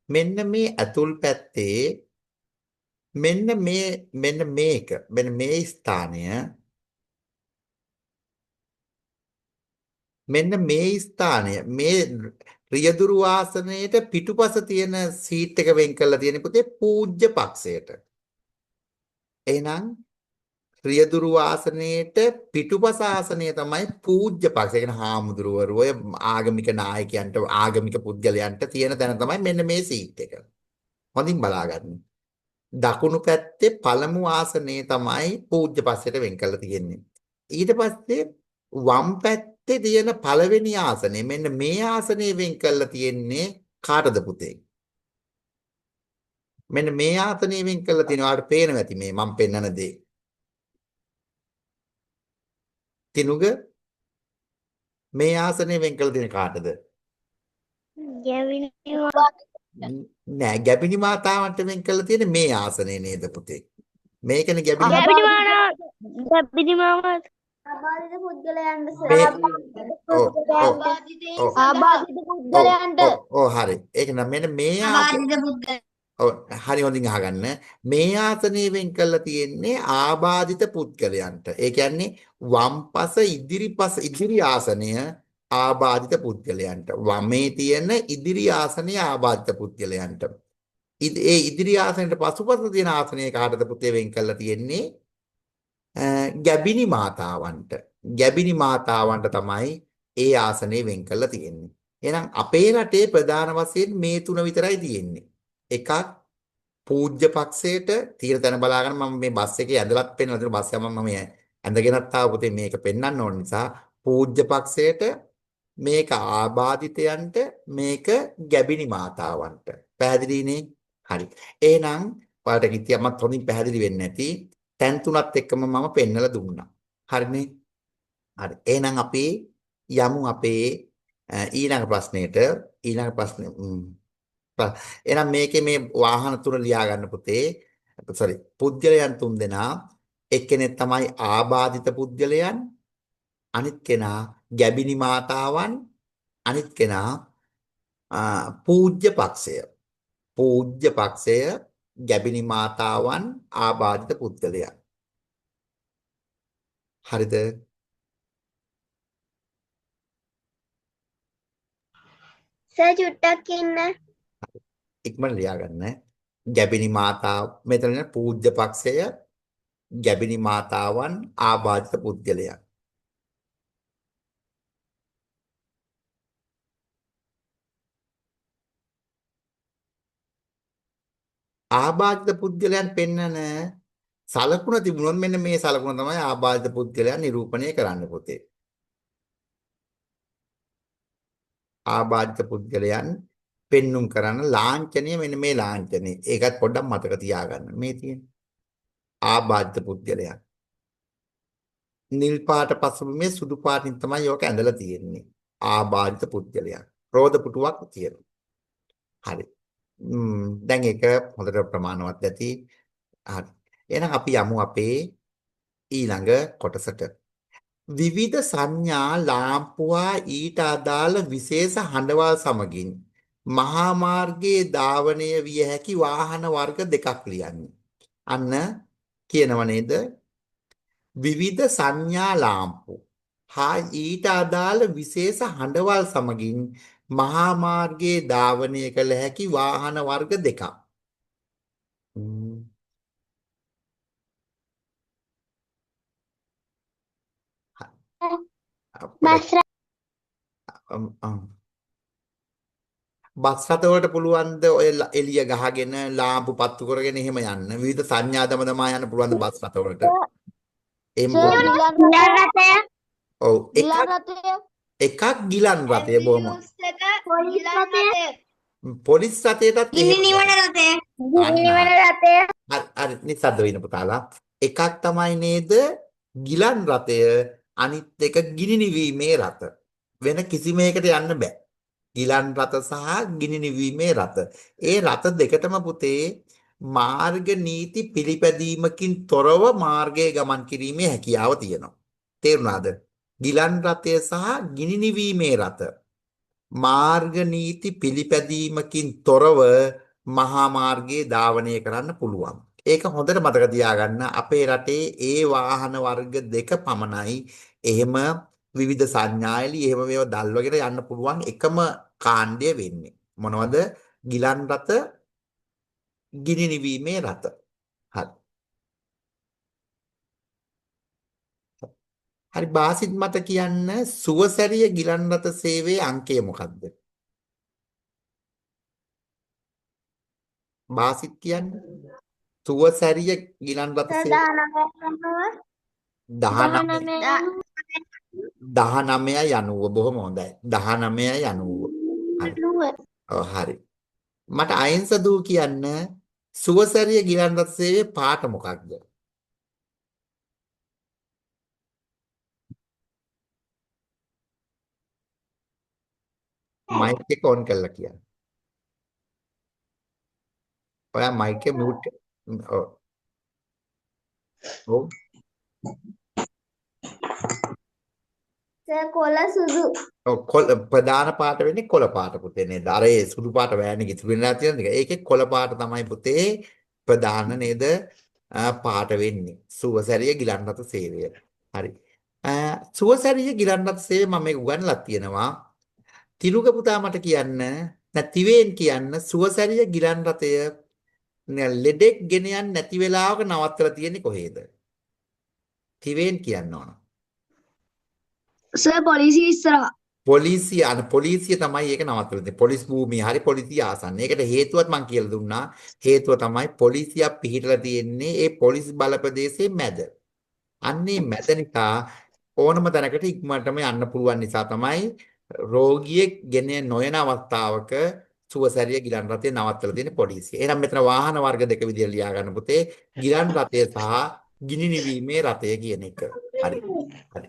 මෙන්න මේ ඇතුල් පැත්තේ මෙන්න මේ ස්ථානය මේ රියදුරු ආසනයේට පිටුපස තියෙන සීට් එක වෙන් කරලා තියෙන පුතේ පූජ්‍ය පක්ෂයට. එහෙනම් රියදුරු ආසනයේට පිටුපස ආසනය තමයි පූජ්‍ය පක්ෂය. ඒ කියන්නේ හාමුදුරුවරු ඔය ආගමික නායකයන්ට ආගමික පුද්ගලයන්ට තියෙන තැන තමයි මෙන්න මේ සීට් එක. හොඳින් බලාගන්න. දකුණු පැත්තේ පළමු ආසනය තමයි පූජ්‍ය පක්ෂයට වෙන් කරලා තියෙන්නේ. ඊට පස්සේ වම් පැත්තේ තියෙන පළවෙනි ආසනය මෙන්න මේ ආසනය වෙන් කරලා තියෙන්නේ කාටද පුතේ? මෙන්න මේ ආසනය වෙන් කරලා තියෙනවා. ඔයාලට පේනවා ඇති මේ මම පෙන්නන දේ. තිනුග මේ ආසනය වෙන් කළ දෙන කාටද? නෑ ගැබිනි මාතාවන්ට වෙන් කළ තියෙන මේ ආසනය නේද පුතේ? මේකනේ ගැබිනි
ආබාධිත පුද්ගලයන්ට
ඔව් හරි. ඒක නම් මෙන්න මේ හරි හොඳින් අහගන්න. මේ ආසනය වෙන් කරලා තියෙන්නේ ආබාධිත පුද්ගලයන්ට. ඒ කියන්නේ වම්පස ඉදිරි ආසනය ආබාධිත පුද්ගලයන්ට. වමේ තියෙන ඉදිරි ආසනය ආබාධිත පුද්ගලයන්ට. ඒ ඉදිරි ආසනයට පසුපස තියෙන ආසනය කාටද පුතේ වෙන් කරලා තියෙන්නේ? ගැබිනි මාතාවන්ට තමයි ඒ ආසනේ වෙන් කරලා තියෙන්නේ. එහෙනම් අපේ රටේ ප්‍රධාන වශයෙන් මේ තුන විතරයි තියෙන්නේ. එකක් පූජ්‍ය පක්ෂයට තීර තැන බලාගෙන මම මේ බස් එකේ ඇඳලත් පෙන්නලා තියෙන බස් එක මම ඇඳගෙනත් ආව පුතේ මේක පෙන්වන්න ඕන නිසා පූජ්‍ය පක්ෂයට මේක ආබාධිතයන්ට මේක ගැබිනි මාතාවන්ට පැහැදිලිනේ හරි එහෙනම් ඔයාලට කිතියමත් හොඳින් පැහැදිලි වෙන්නේ නැති තැන් තුනත් එක්කම මම පෙන්නලා දුන්නා හරිනේ හරි එහෙනම් අපි යමු අපේ ඊළඟ ප්‍රශ්නෙට ඊළඟ ප්‍රශ්නේ එහෙනම් මේකේ මේ වාහන තුන ලියා ගන්න පුතේ sorry පුද්ගලයන් තුන් දෙනා එක්කෙනෙක් තමයි ආබාධිත පුද්ගලයන් අනිත් කෙනා ගැබිනි මාතාවන් අනිත් කෙනා පූජ්‍ය පක්ෂය ගැබිනි මාතාවන් ආබාධිත පුද්ගලයන් හරිද
සර් චුට්ටක් ඉන්න.
ඉක්මනට ලියා ගන්න ගැබිනි මාතාව මෙතන පූජ්‍ය පක්ෂය ගැබිනි මාතාවන් ආබාධිත පුද්ගලයන් ආබාධිත පුද්ගලයන් පෙන්නන සලකුණ තිබුණොත් මෙන්න මේ සලකුණ තමයි ආබාධිත පුද්ගලයන් නිරූපණය කරන්න පුතේ. ආබාධිත පුද්ගලයන් පෙන්눔 කරන ලාංඡනය මෙන්න මේ ලාංඡනේ. ඒකත් පොඩ්ඩක් මතක තියාගන්න. මේ තියෙන ආබාධිත පුද්ගලයන්. නිල් පාට පසුබිමේ සුදු පාටින් තමයි යෝක ඇඳලා තියෙන්නේ. ආබාධිත පුද්ගලයන්. රෝද පුටුවක් තියෙනවා. හරි. දැන් ඒක හොඳට ප්‍රමාණවත් ඇති. හරි. එහෙනම් අපි යමු අපේ ඊළඟ කොටසට. විවිධ සංඥා ලාම්පුවා ඊට අදාළ විශේෂ හඬවල් සමගින් මහා මාර්ගයේ ධාවනය විය හැකි වාහන වර්ග දෙකක් ලියන්න. අන්න කියනව නේද? විවිධ සංඥා ලාම්පු හා ඊට අදාළ විශේෂ හඬවල් සමගින් මහා මාර්ගයේ ධාවනය කළ හැකි වාහන වර්ග දෙකක්. බස් රථ වලට පුළුවන්ද ඔය එළිය ගහගෙන ලාම්පු පත්තු කරගෙන එහෙම යන්න විවිධ සංඥා දමදමා යන්න පුළුවන්ද බස් රථ වලට එහෙම ඔව් එකක් ගිලන් රථය බොහොම පොලිස් රථයටත්
නිවන රථය.
හරි නිසද්ද වෙන පුතාලා එකක් තමයි නේද ගිලන් රථය අනිත් එක ගිනි නිවීමේ රථ වෙන කිසිම එකකට යන්න බෑ ගිලන් රථ සහ ගිනි නිවීමේ රථ ඒ රථ දෙකටම පුතේ මාර්ග නීති පිළිපැදීමකින් තොරව මාර්ගයේ ගමන් කිරීමේ හැකියාව තියෙනවා තේරුණාද ගිලන් රථය සහ ගිනි නිවීමේ රථ මාර්ග නීති පිළිපැදීමකින් තොරව මහා මාර්ගයේ ධාවනය කරන්න පුළුවන්. ඒක හොඳට මතක තියාගන්න අපේ රටේ ඒ වාහන වර්ග දෙක පමණයි එහෙම විවිධ සංඥායලි එහෙම මේවා දැල්වගෙන යන්න පුළුවන් එකම කාණ්ඩය වෙන්නේ. මොනවද? ගිලන් රථ ගිනි නිවීමේ රථ. හරි. හරි බාසිත් මත කියන්න සුවසැරිය ගිලන් රථ සේවයේ අංකය මොකක්ද? බාසිත් කියන්නේ සුවසැරිය ගිලන් රථ සේවය 1990 බොහොම හොඳයි 1990 හරි ඔව් හරි මට අයින්ස දූ කියන්න සුවසැරිය ගිලන් රථ සේවයේ පාට මොකක්ද? මයික් එක ඔන් කරලා කියන්න. ඔයා මයික් එක මියුට් ඔව්. ඔව්.
කොළ සුදු.
ඔව් ප්‍රධාන පාට වෙන්නේ කොළ පාට පුතේ නේද? අර ඒ සුදු පාට වෑන් එකේ ඉතුරු වෙලා තියෙන එක. ඒකේ කොළ පාට තමයි පුතේ ප්‍රධාන නේද? පාට වෙන්නේ. සුවසැරිය ගිලන් රථ සේවය. හරි. සුවසැරිය ගිලන් රථ සේවය මම මේක උගන්වලා තියෙනවා. තිලුක පුතා මට කියන්න නැතිවෙන් කියන්න සුවසැරිය ගිලන් රථය ලෙඩෙක් ගෙන යන්න නැති වෙලාවක නවත්තලා තියෙන්නේ කොහේද? තිවෙන් කියන්න ඕන.
සර් පොලිසිය ඉස්සරහා.
පොලිසිය තමයි ඒක නවත්තලා තියෙන්නේ. පොලිස් භූමිය හරි පොලිසිය ආසන්න. ඒකට හේතුවත් මම කියලා දුන්නා. හේතුව තමයි පොලිසියක් පිහිටලා තියෙන්නේ ඒ පොලිස් බල ප්‍රදේශයේ මැද. අන්නේ මැද නිසා ඕනම තැනකට ඉක්මනටම යන්න පුළුවන් නිසා තමයි රෝගියෙක් ගෙන නොයන අවස්ථාවක සුවසැරිය ගිලන් රථය නවත්තලා තියෙන පොලිසිය. එහෙනම් මෙතන වාහන වර්ග දෙක විදිහට ලියා ගන්න පුතේ. ගිලන් රථය සහ ගිනි නිවීමේ රථය කියන එක. හරි. හරි.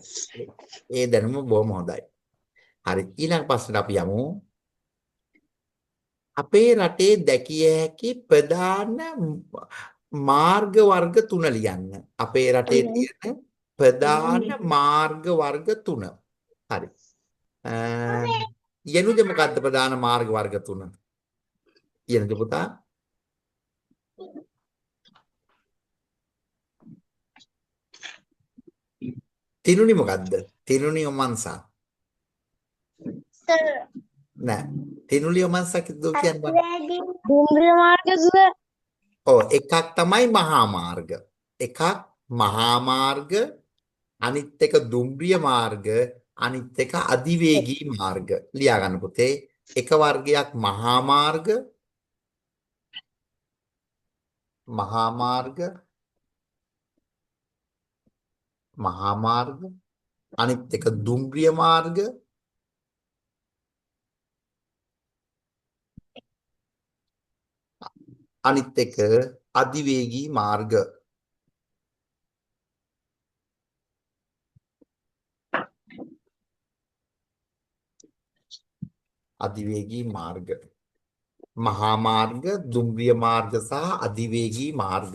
ඒ දැනුම බොහොම හොඳයි. හරි. ඊළඟ ප්‍රශ්නට අපි යමු. අපේ රටේ දැකිය හැකි ප්‍රධාන මාර්ග වර්ග තුන ලියන්න. අපේ රටේ තියෙන ප්‍රධාන මාර්ග වර්ග තුන. හරි. යනුද මොකද්ද ප්‍රධාන මාර්ග වර්ග තුන? යනුද පුතා? තිනුනි මොකද්ද? තිනුනි ඔමන්සා.
සර්
නෑ. තිනුලි ඔමන්සා කියන්නේ
දුම්රිය මාර්ග සර්.
ඔව් එකක් තමයි මහා මාර්ග. එකක් මහා මාර්ග, අනිත් එක දුම්රිය මාර්ග, අනිත් එක අධිවේගී මාර්ග. ලියා ගන්න පුතේ. එක වර්ගයක් මහා මාර්ග, මහා මාර්ග, මහා මාර්ග, අනිත් එක දුම්රිය මාර්ග, අනිත් එක අධිවේගී මාර්ග. අධිවේගී මාර්ග. මහා මාර්ග, දුම්රිය මාර්ග සහ අධිවේගී මාර්ග.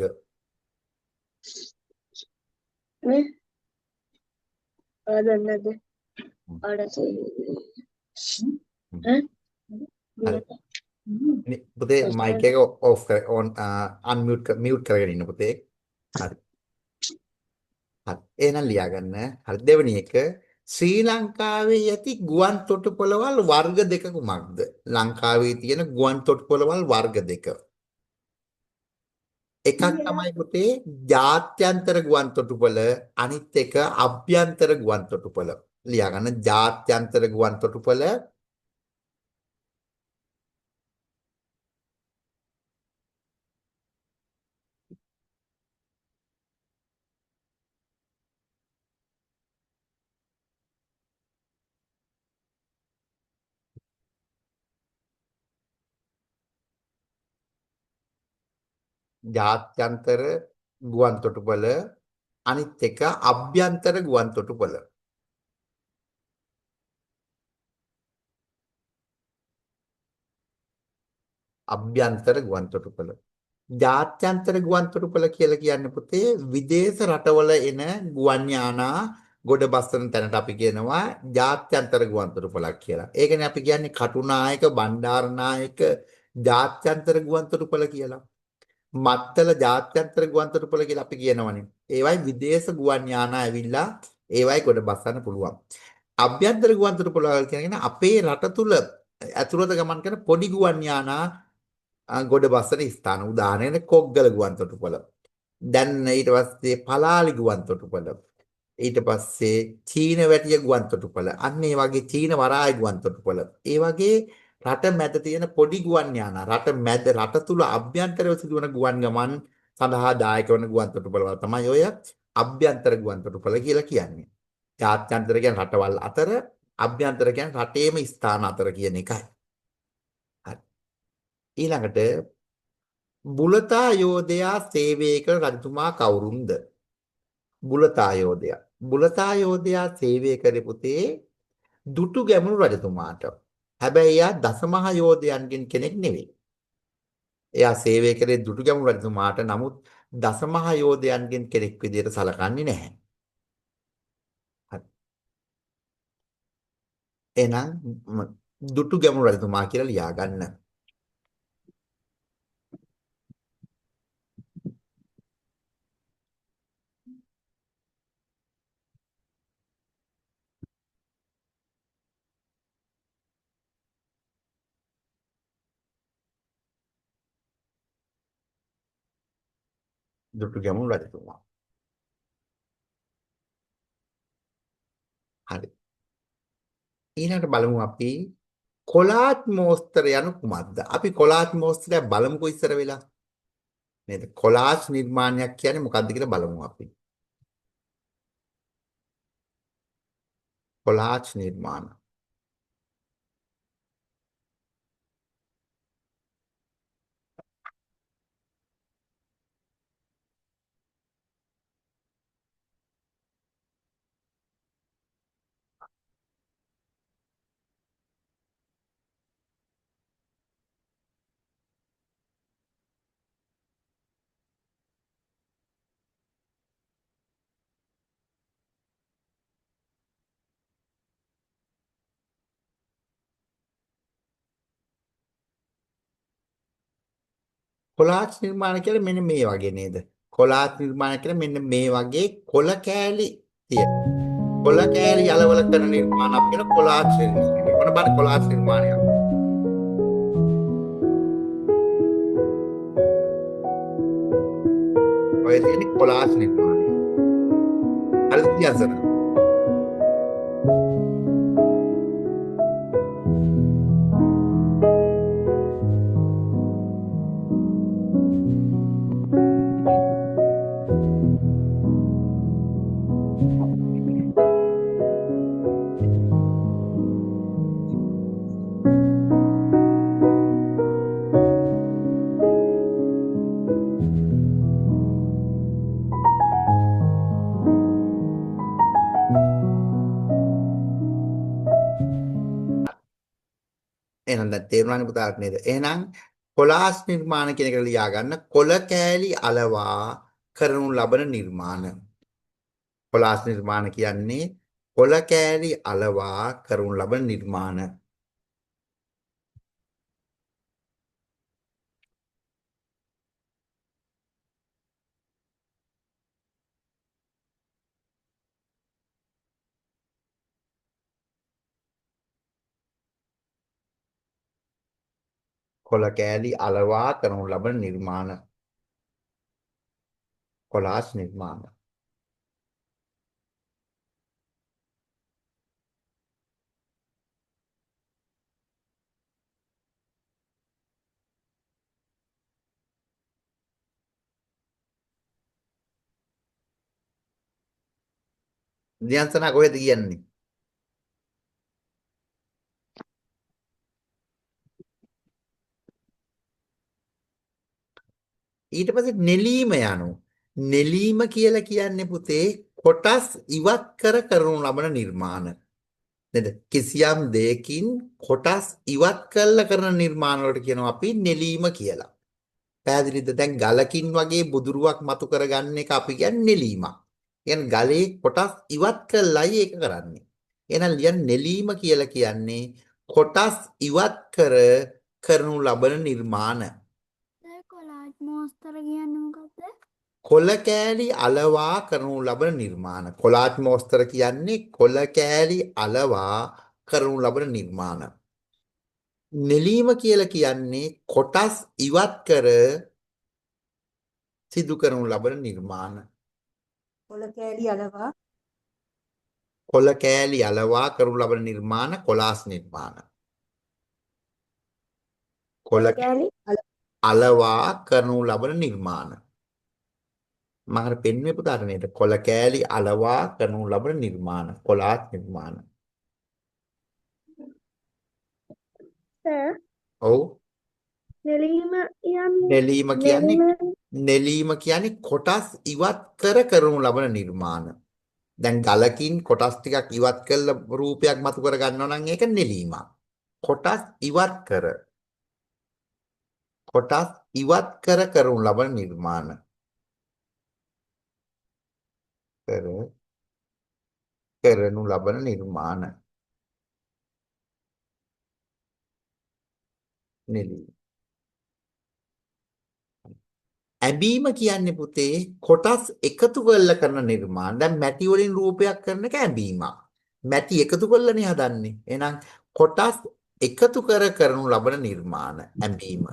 පුතේ මයික් එක ඔෆ් කර ඔන් මියුට් කරගෙන ඉන්න පුතේ. හරි. හරි. එහෙනම් ලියාගන්න. හරි දෙවෙනි එක ශ්‍රී ලංකාවේ ඇති ගුවන් තොටුපළවල් වර්ග දෙක කුමක්ද? ලංකාවේ තියෙන ගුවන් තොටුපළවල් වර්ග දෙක. එකක් තමයි පුතේ ජාත්‍යන්තර ගුවන් තොටුපළ, අනිත් එක අභ්‍යන්තර ගුවන් තොටුපළ. ලියාගන්න ජාත්‍යන්තර ගුවන් තොටුපළ, ජාත්‍යන්තර ගුවන් තොටුපළ, අනිත් එක අභ්‍යන්තර ගුවන් තොටුපළ. අභ්‍යන්තර ගුවන් තොටුපළ. ජාත්‍යන්තර ගුවන් තොටුපළ කියලා කියන්නේ පුතේ විදේශ රටවල එන ගුවන් යානා ගොඩ බස්සන තැනට අපි කියනවා ජාත්‍යන්තර ගුවන් තොටුපළක් කියලා. ඒකනේ අපි කියන්නේ කටුනායක, බණ්ඩාරනායක ජාත්‍යන්තර ගුවන් තොටුපළ කියලා. මත්තල ජාත්‍යන්තර ගුවන් තොටුපළ කියලා අපි කියනවනේ. ඒවයි විදේශ ගුවන් යානා ඇවිල්ලා ඒවයි ගොඩ බස්සන්න පුළුවන්. අභ්‍යන්තර ගුවන් තොටුපළ කියන්නේ අපේ රට තුල ඇතුළත ගමන් කරන පොඩි ගුවන් යානා ගොඩ බස්සන ස්ථාන. උදාහරණයක් කොග්ගල ගුවන් තොටුපළ. දැන් ඊට පස්සේ පලාලි ගුවන් තොටුපළ. ඊට පස්සේ චීන වැටිය ගුවන් තොටුපළ. අන්න ඒ වගේ චීන වරාය ගුවන් තොටුපළ. ඒ වගේ රට මැද තියෙන පොඩි ගුවන් යානා රට මැද රට තුල අභ්‍යන්තරව සිදුවන ගුවන් ගමන් සඳහා දායක වන ගුවන් තොටුපළ වල තමයි ඔය අභ්‍යන්තර ගුවන් තොටුපළ කියලා කියන්නේ. ජාත්‍යන්තර කියන්නේ රටවල් අතර, අභ්‍යන්තර කියන්නේ රටේම ස්ථාන අතර කියන එකයි. හරි. ඊළඟට බුලතා යෝධයා සේවය කළ රජතුමා කවුරුන්ද? බුලතා යෝධයා. බුලතා යෝධයා සේවය කරේ පුතේ දුටු ගැමුණු රජතුමාට. හැබැයි එයා දසමහා යෝධයන්ගෙන් කෙනෙක් නෙවෙයි. එයා සේවය කරේ දුටු ගැමුණු රජතුමාට. නමුත් දසමහා යෝධයන්ගෙන් කෙනෙක් විදිහට සලකන්නේ නැහැ. හරි. එහෙනම් දුටු ගැමුණු රජතුමා කියලා ලියා ගන්න. දුටු ගැමුණු රජතුමා. හරි. ඊළඟට බලමු අපි කොලාජ් මෝස්තර යනු කුමක්ද? අපි කොලාජ් මෝස්තරය බලමුකෝ ඉස්සර වෙලා. නේද? කොලාජ් නිර්මාණයක් කියන්නේ මොකක්ද කියලා බලමු අපි. කොලාජ් නිර්මාණ. කොලාජ් නිර්මාණ කියන්නේ මෙන්න මේ වගේ නේද? කොලාජ් නිර්මාණ කියන්නේ මෙන්න මේ වගේ කොළ කෑලි තියෙන. කොළ කෑලි යලවල කරන නිර්මාණ අපි කියන කොලාජ් නිර්මාණ. මොන බලන්න කොලාජ් නිර්මාණයක්. ඔය තියෙන්නේ කොලාජ් නිර්මාණය. හරිද කියන්සන? එහෙනම් දැන් තේරුණානේ පුතාට නේද? එහෙනම් කොලාජ් නිර්මාණ කියන එක ලියා ගන්න කොළ කෑලි අලවා කරනු ලබන නිර්මාණ. කොලාජ් නිර්මාණ කියන්නේ කොළ කෑලි අලවා කරනු ලබන නිර්මාණ. කොළ කෑලි අලවා කරනු ලබන නිර්මාණ. කොලාජ් නිර්මාණ. දියන්සන කොහෙද කියන්නේ? ඊට පස්සේ නෙලීම යනු. නෙලීම කියලා කියන්නේ පුතේ කොටස් ඉවත් කරනු ලබන නිර්මාණ. නේද? කිසියම් දෙයකින් කොටස් ඉවත් කරන නිර්මාණ වලට කියනවා අපි නෙලීම කියලා. පැහැදිලිද? දැන් ගලකින් වගේ බුදුරුවක් මතු කරගන්න එක අපි කියන්නේ නෙලීමක්. කියන්නේ ගලේ කොටස් ඉවත් කළායි ඒක කරන්නේ. එහෙනම් ලියන්න නෙලීම කියලා කියන්නේ කොටස් ඉවත් කරනු ලබන නිර්මාණ.
කොලාජ් මෝස්තර කියන්නේ මොකක්ද?
කොළ කෑලි අලවා කරනු ලබන නිර්මාණ. කොලාජ් මෝස්තර කියන්නේ කොළ කෑලි අලවා කරනු ලබන නිර්මාණ. නෙලීම කියලා කියන්නේ කොටස් ඉවත් සිදු කරනු ලබන නිර්මාණ.
කොළ කෑලි අලවා
කොළ කෑලි අලවා කරනු ලබන නිර්මාණ කොලාස් නිර්මාණ. කොළ
කෑලි
අලවා කරනු ලබන නිර්මාණ. මම අර පෙන්වුවේ පුතාට නේද? කොළ කෑලි අලවා කරනු ලබන නිර්මාණ කොලාස් නිර්මාණ.
සර්
ඔව්.
නෙලීම
නෙලීම කියන්නේ කොටස් ඉවත් කරනු ලබන නිර්මාණ. දැන් ගලකින් කොටස් ටිකක් ඉවත් කළ රූපයක් මතු කර ගන්නවා නම් ඒක නෙලීමක්. කොටස් ඉවත් කරනු ලබන නිර්මාණ. කරනු ලබන නිර්මාණ. නෙලීම. ඇබීම කියන්නේ පුතේ කොටස් එකතු කරලා කරන නිර්මාණ. දැන් මැටි වලින් රූපයක් කරන එක ඇබීමක්. මැටි එකතු කරලානේ හදන්නේ. එහෙනම් කොටස් එකතු කරනු ලබන නිර්මාණ ඇබීම.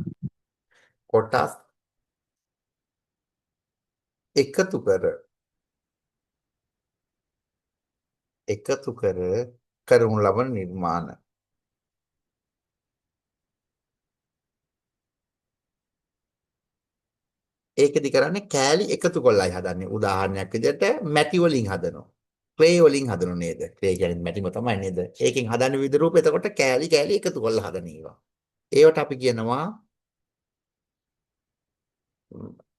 කොටස් එකතු එකතු කර කරනු ලබන නිර්මාණ. ඒකෙදි කරන්නේ කෑලි එකතු කරලායි හදන්නේ. උදාහරණයක් විදිහට මැටි වලින් හදනවා. ක්ලේ වලින් හදනු නේද? ක්ලේ කියන්නේ මැටිම තමයි නේද? ඒකෙන් හදන විවිධ රූප එතකොට කෑලි කෑලි එකතු කරලා හදන ඒවා. ඒවට අපි කියනවා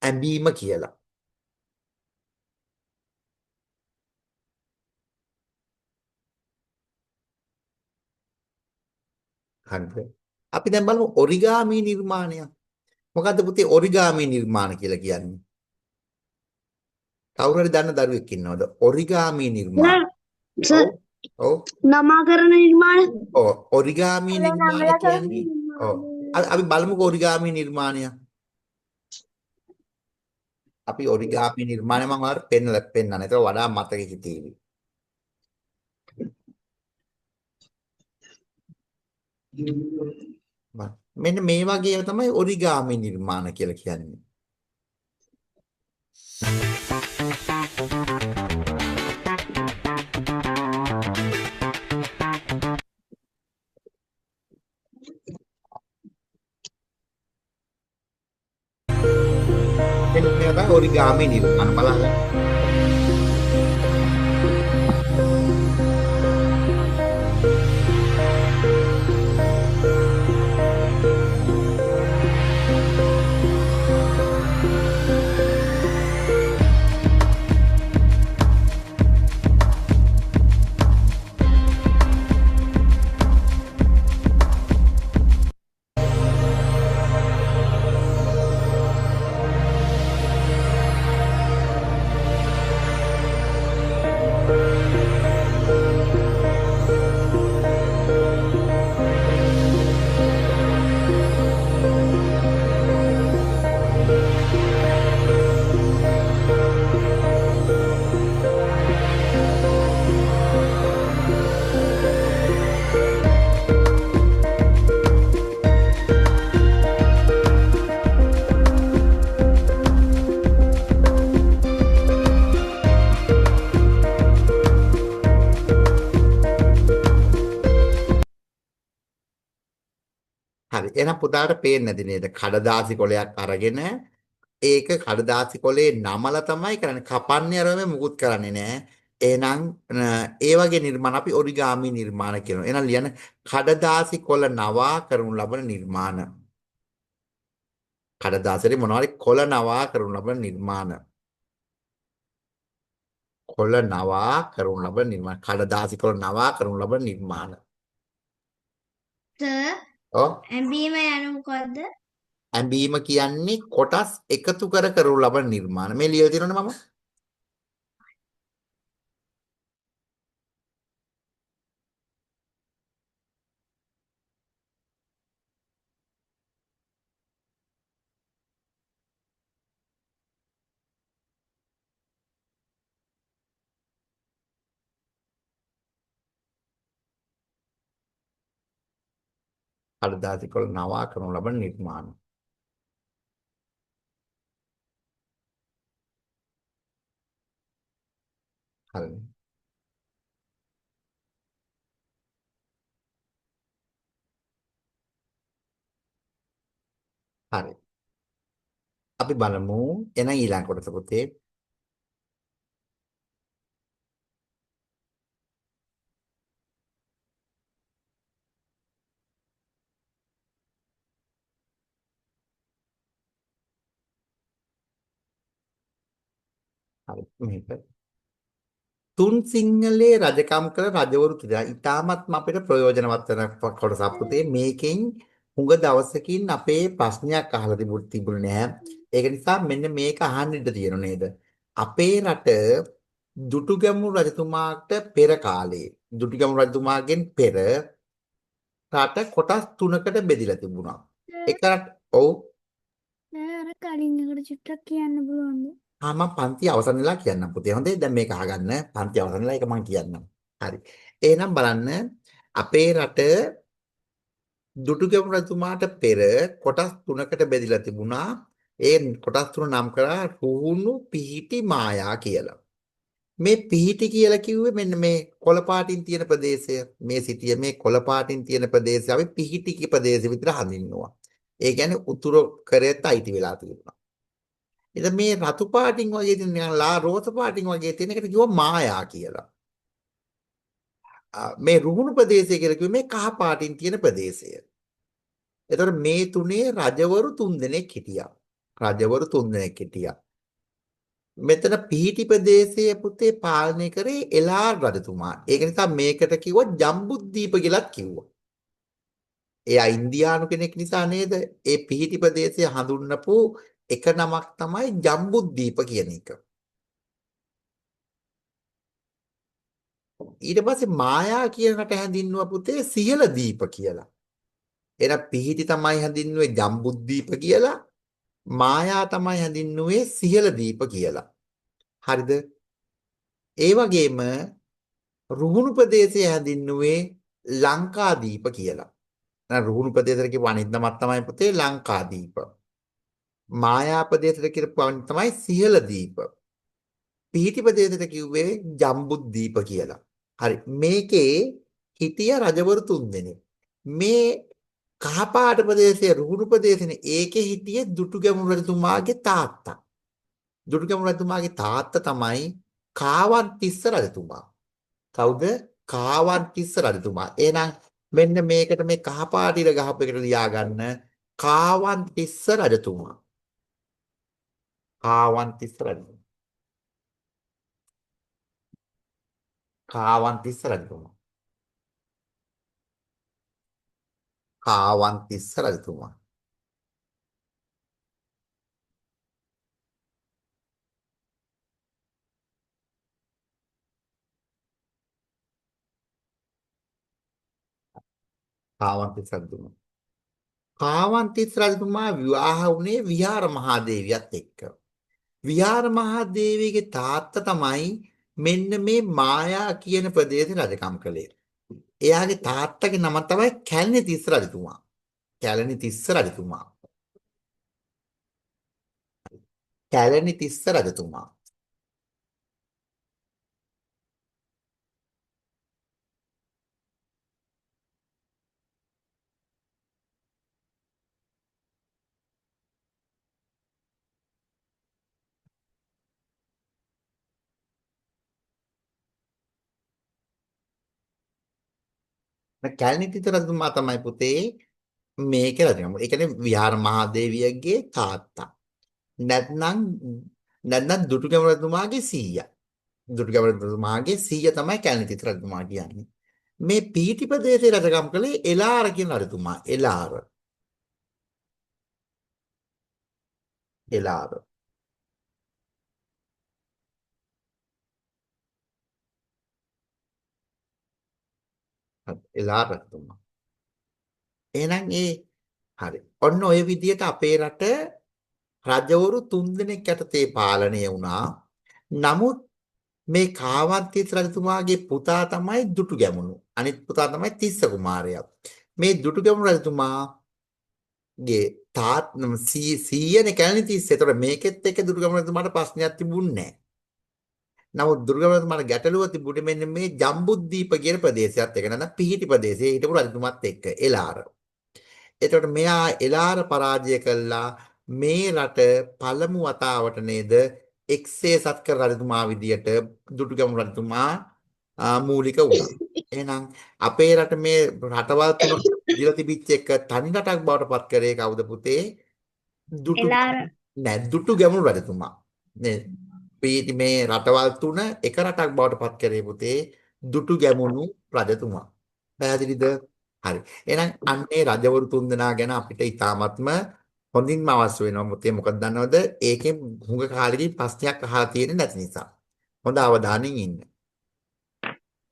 ඇඹීම කියලා. හරිද? අපි දැන් බලමු ඔරිගාමි නිර්මාණය. මොකද්ද පුතේ ඔරිගාමි නිර්මාණ කියලා කියන්නේ? කවුරු හරි දන්න දරුවෙක් ඉන්නවද? ඔරිගාමි නිර්මාණ. ඔව්. ඔව්.
නමාකරණ නිර්මාණ
ඔව් ඔරිගාමි නිර්මාණ කියන්නේ ඔව් අපි බලමුකෝ ඔරිගාමි නිර්මාණය. අපි ඔරිගාමි නිර්මාණය මම ඔයාලට පෙන්නන්න. ඒක වඩා මතකෙ හිතේවි. මෙන්න මේ වගේ තමයි ඔරිගාමි නිර්මාණ කියලා කියන්නේ. මෙන්න මේ තමයි ඔරිගාමි නිර්මාණ බලන්න. හරි. එහෙනම් පුතාට පේන්නේ නැති නේද? කඩදාසි කොලයක් අරගෙන ඒක කඩදාසි කොලේ නමලා තමයි කරන්නේ. කපන්නේ අරම මුකුත් කරන්නේ නැහැ. එහෙනම් ඒ වගේ නිර්මාණ අපි ඔරිගාමි නිර්මාණ කියනවා. එහෙනම් ලියන්න කඩදාසි කොල නවා කරනු ලබන නිර්මාණ. කඩදාසියේ මොනවාරි කොල නවා කරනු ලබන නිර්මාණ. කොල නවා කරනු ලබන නිර්මාණ. කඩදාසි කොල නවා කරනු ලබන නිර්මාණ.
සර්
ඔව්.
ඇඹීම යනු මොකද්ද?
ඇඹීම කියන්නේ කොටස් එකතු කර කරනු ලබන නිර්මාණ. මේ ලියලා තියෙනවනේ මම. කඩදාසි කොල නවා කරනු ලබන නිර්මාණ. හරි. හරි. අපි බලමු එන ඊළඟ කොටස පුතේ. හරි මේක තුන් සිංහලේ රජකම් කළ රජවරු තිබෙනවා. ඊටාත්ම අපිට ප්‍රයෝජනවත් වෙන කොටසක් පුතේ. මේකෙන් හුඟ දවසකින් අපේ ප්‍රශ්නයක් අහලා තිබුණේ නැහැ. ඒක නිසා මෙන්න මේක අහන්න ඉඩ තියෙනව නේද? අපේ රට දුටුගැමුණු රජතුමාට පෙර කාලේ දුටුගැමුණු රජතුමාගෙන් පෙර රට කොටස් තුනකට බෙදිලා තිබුණා. එක ඔව්
අර කලින් එකට චුට්ටක් කියන්න පුළුවන්ද?
මම පන්ති අවසන් වෙලා කියන්නම් පුතේ. හොඳේ දැන් මේක අහගන්න. පන්ති අවසන් වෙලා ඒක මම කියන්නම්. හරි. එහෙනම් බලන්න අපේ රට දුටුගැමුණු රජතුමාට පෙර කොටස් තුනකට බෙදිලා තිබුණා. ඒ කොටස් තුන නම් කරා රුහුණු පිහිටි මායා කියලා. මේ පිහිටි කියලා කිව්වේ මෙන්න මේ කොළ පාටින් තියෙන ප්‍රදේශය. මේ සිටිය මේ කොළ පාටින් තියෙන ප්‍රදේශය අපි පිහිටි කි ප්‍රදේශය විතර හඳුන්වනවා. ඒ කියන්නේ උතුරු කරේත් අයිති වෙලා තියෙනවා. ඉතින් මේ රතු පාටින් වගේ තියෙන නිකන් රෝස පාටින් වගේ තියෙන එකට කිව්වා මායා කියලා. මේ රුහුණු ප්‍රදේශය කියලා කිව්වේ මේ කහ පාටින් තියෙන ප්‍රදේශය. එතකොට මේ තුනේ රජවරු 3 දෙනෙක් හිටියා. රජවරු 3 දෙනෙක් හිටියා. මෙතන පිහිටි ප්‍රදේශයේ පුතේ පාලනය කරේ එලාර් රජතුමා. ඒක නිසා මේකට කිව්වා ජම්බුද්දීප කියලාත් කිව්වා. එයා ඉන්දියානු කෙනෙක් නිසා නේද? ඒ පිහිටි ප්‍රදේශය හඳුන්වපු එක නමක් තමයි ජම්බුද්දීප කියන එක. ඊට පස්සේ මායා කියන රට හැඳින්නුවා පුතේ සියල දීප කියලා. එහෙනම් පිහිටි තමයි හැඳින්නුවේ ජම්බුද්දීප කියලා. මායා තමයි හැඳින්නුවේ සියල දීප කියලා. හරිද? ඒ වගේම රුහුණු ප්‍රදේශය හැඳින්නුවේ ලංකාදීප කියලා. දැන් රුහුණු ප්‍රදේශයට කියපු අනිත් නමක් තමයි පුතේ ලංකාදීප. මායා ප්‍රදේශයට කියපු අනිත් තමයි සියලදීප. පිහිටි ප්‍රදේශයට කිව්වේ ජම්බුද්දීප කියලා. හරි. මේකේ හිටිය රජවරු 3 දෙනෙක්. මේ කහපාට ප්‍රදේශයේ රුහුණු ප්‍රදේශනේ ඒකේ හිටියේ දුටුගැමුණු රජතුමාගේ තාත්තා. දුටුගැමුණු රජතුමාගේ තාත්තා තමයි කාවන්තිස්ස රජතුමා. කවුද? කාවන්තිස්ස රජතුමා. එහෙනම් මෙන්න මේකට මේ කහපාටිර ගහපු එකට ලියාගන්න කාවන්තිස්ස රජතුමා. කාවන්තිස්ස රජතුමා. කාවන්තිස්ස රජතුමා. කාවන්තිස්ස රජතුමා. කාවන්තිස්ස රජතුමා. කාවන්තිස්ස රජතුමා විවාහ වුණේ විහාර මහාදේවියත් එක්ක. විහාර මහාදේවියගේ තාත්තා තමයි මෙන්න මේ මායා කියන ප්‍රදේශේ රජකම් කළේ. එයාගේ තාත්තගේ නම තමයි කැලණිතිස්ස රජතුමා. කැලණිතිස්ස රජතුමා. කැලණිතිස්ස රජතුමා. කැලණිතිස්ස රජතුමා තමයි පුතේ මේක රජකම්. ඒ කියන්නේ විහාර මහාදේවියගේ තාත්තා. නැත්නම් දුටුගැමුණු රජතුමාගේ සීයා. දුටුගැමුණු රජතුමාගේ සීයා තමයි කැලණිතිස්ස රජතුමා කියන්නේ. මේ පීටි ප්‍රදේශයේ රජකම් කළේ එලාර කියන රජතුමා. එලාර. එලාර. එලාර රජතුමා. එහෙනම් හරි. ඔන්න ඔය විදිහට අපේ රට රජවරු 3 දෙනෙක් යටතේ පාලනය වුණා. නමුත් මේ කාවන්තිස්ස රජතුමාගේ පුතා තමයි දුටුගැමුණු. අනිත් පුතා තමයි තිස්ස කුමාරයා. මේ දුටුගැමුණු රජතුමාගේ සීයනේ කැලණිතිස්ස. ඒතර මේකෙත් එක්ක දුටුගැමුණු රජතුමාට ප්‍රශ්නයක් තිබුණේ නැහැ. නමුත් දුටුගැමුණු රජතුමාට ගැටලුව තිබුණේ මෙන්න මේ ජම්බුද්දීප කියන ප්‍රදේශයත් එක්ක. නැත්නම් පිහිටි ප්‍රදේශයේ හිටපු රජතුමාත් එක්ක එලාර. එතකොට මෙයා එලාර පරාජය කළා. මේ රට පළමු වතාවට නේද එක්සේසත් කර රජතුමා විදියට දුටුගැමුණු රජතුමා මූලික වුණා. එහෙනම් අපේ රට මේ රටවල් තුන දිලා තිබිච්ච එක තනි රටක් බවට පත් කරේ කවුද පුතේ? දුටුගැමුණු රජතුමා. නේ මේ රටවල් තුන එක රටක් බවට පත් කරේ පුතේ දුටුගැමුණු රජතුමා. පැහැදිලිද? හරි. එහෙනම් අන්නේ රජවරු 3 දෙනා ගැන අපිට ඉතාමත්ම හොඳින්ම අවශ්‍ය වෙනවා පුතේ. මොකද දන්නවද? ඒකෙන් හුඟ කාලෙකින් ප්‍රශ්නයක් අහලා තියෙන්නේ නැති නිසා. හොඳ අවධානයෙන් ඉන්න.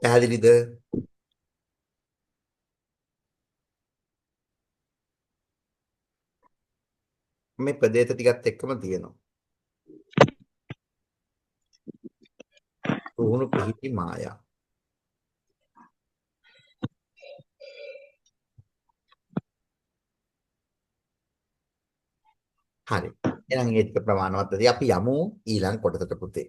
පැහැදිලිද? මේ ප්‍රදේශ ටිකත් එක්කම තියෙනවා. රුහුණු පිහිටි මායා. හරි. එහෙනම් ඒක ප්‍රමාණවත්. අපි යමු ඊළඟ කොටසට පුතේ.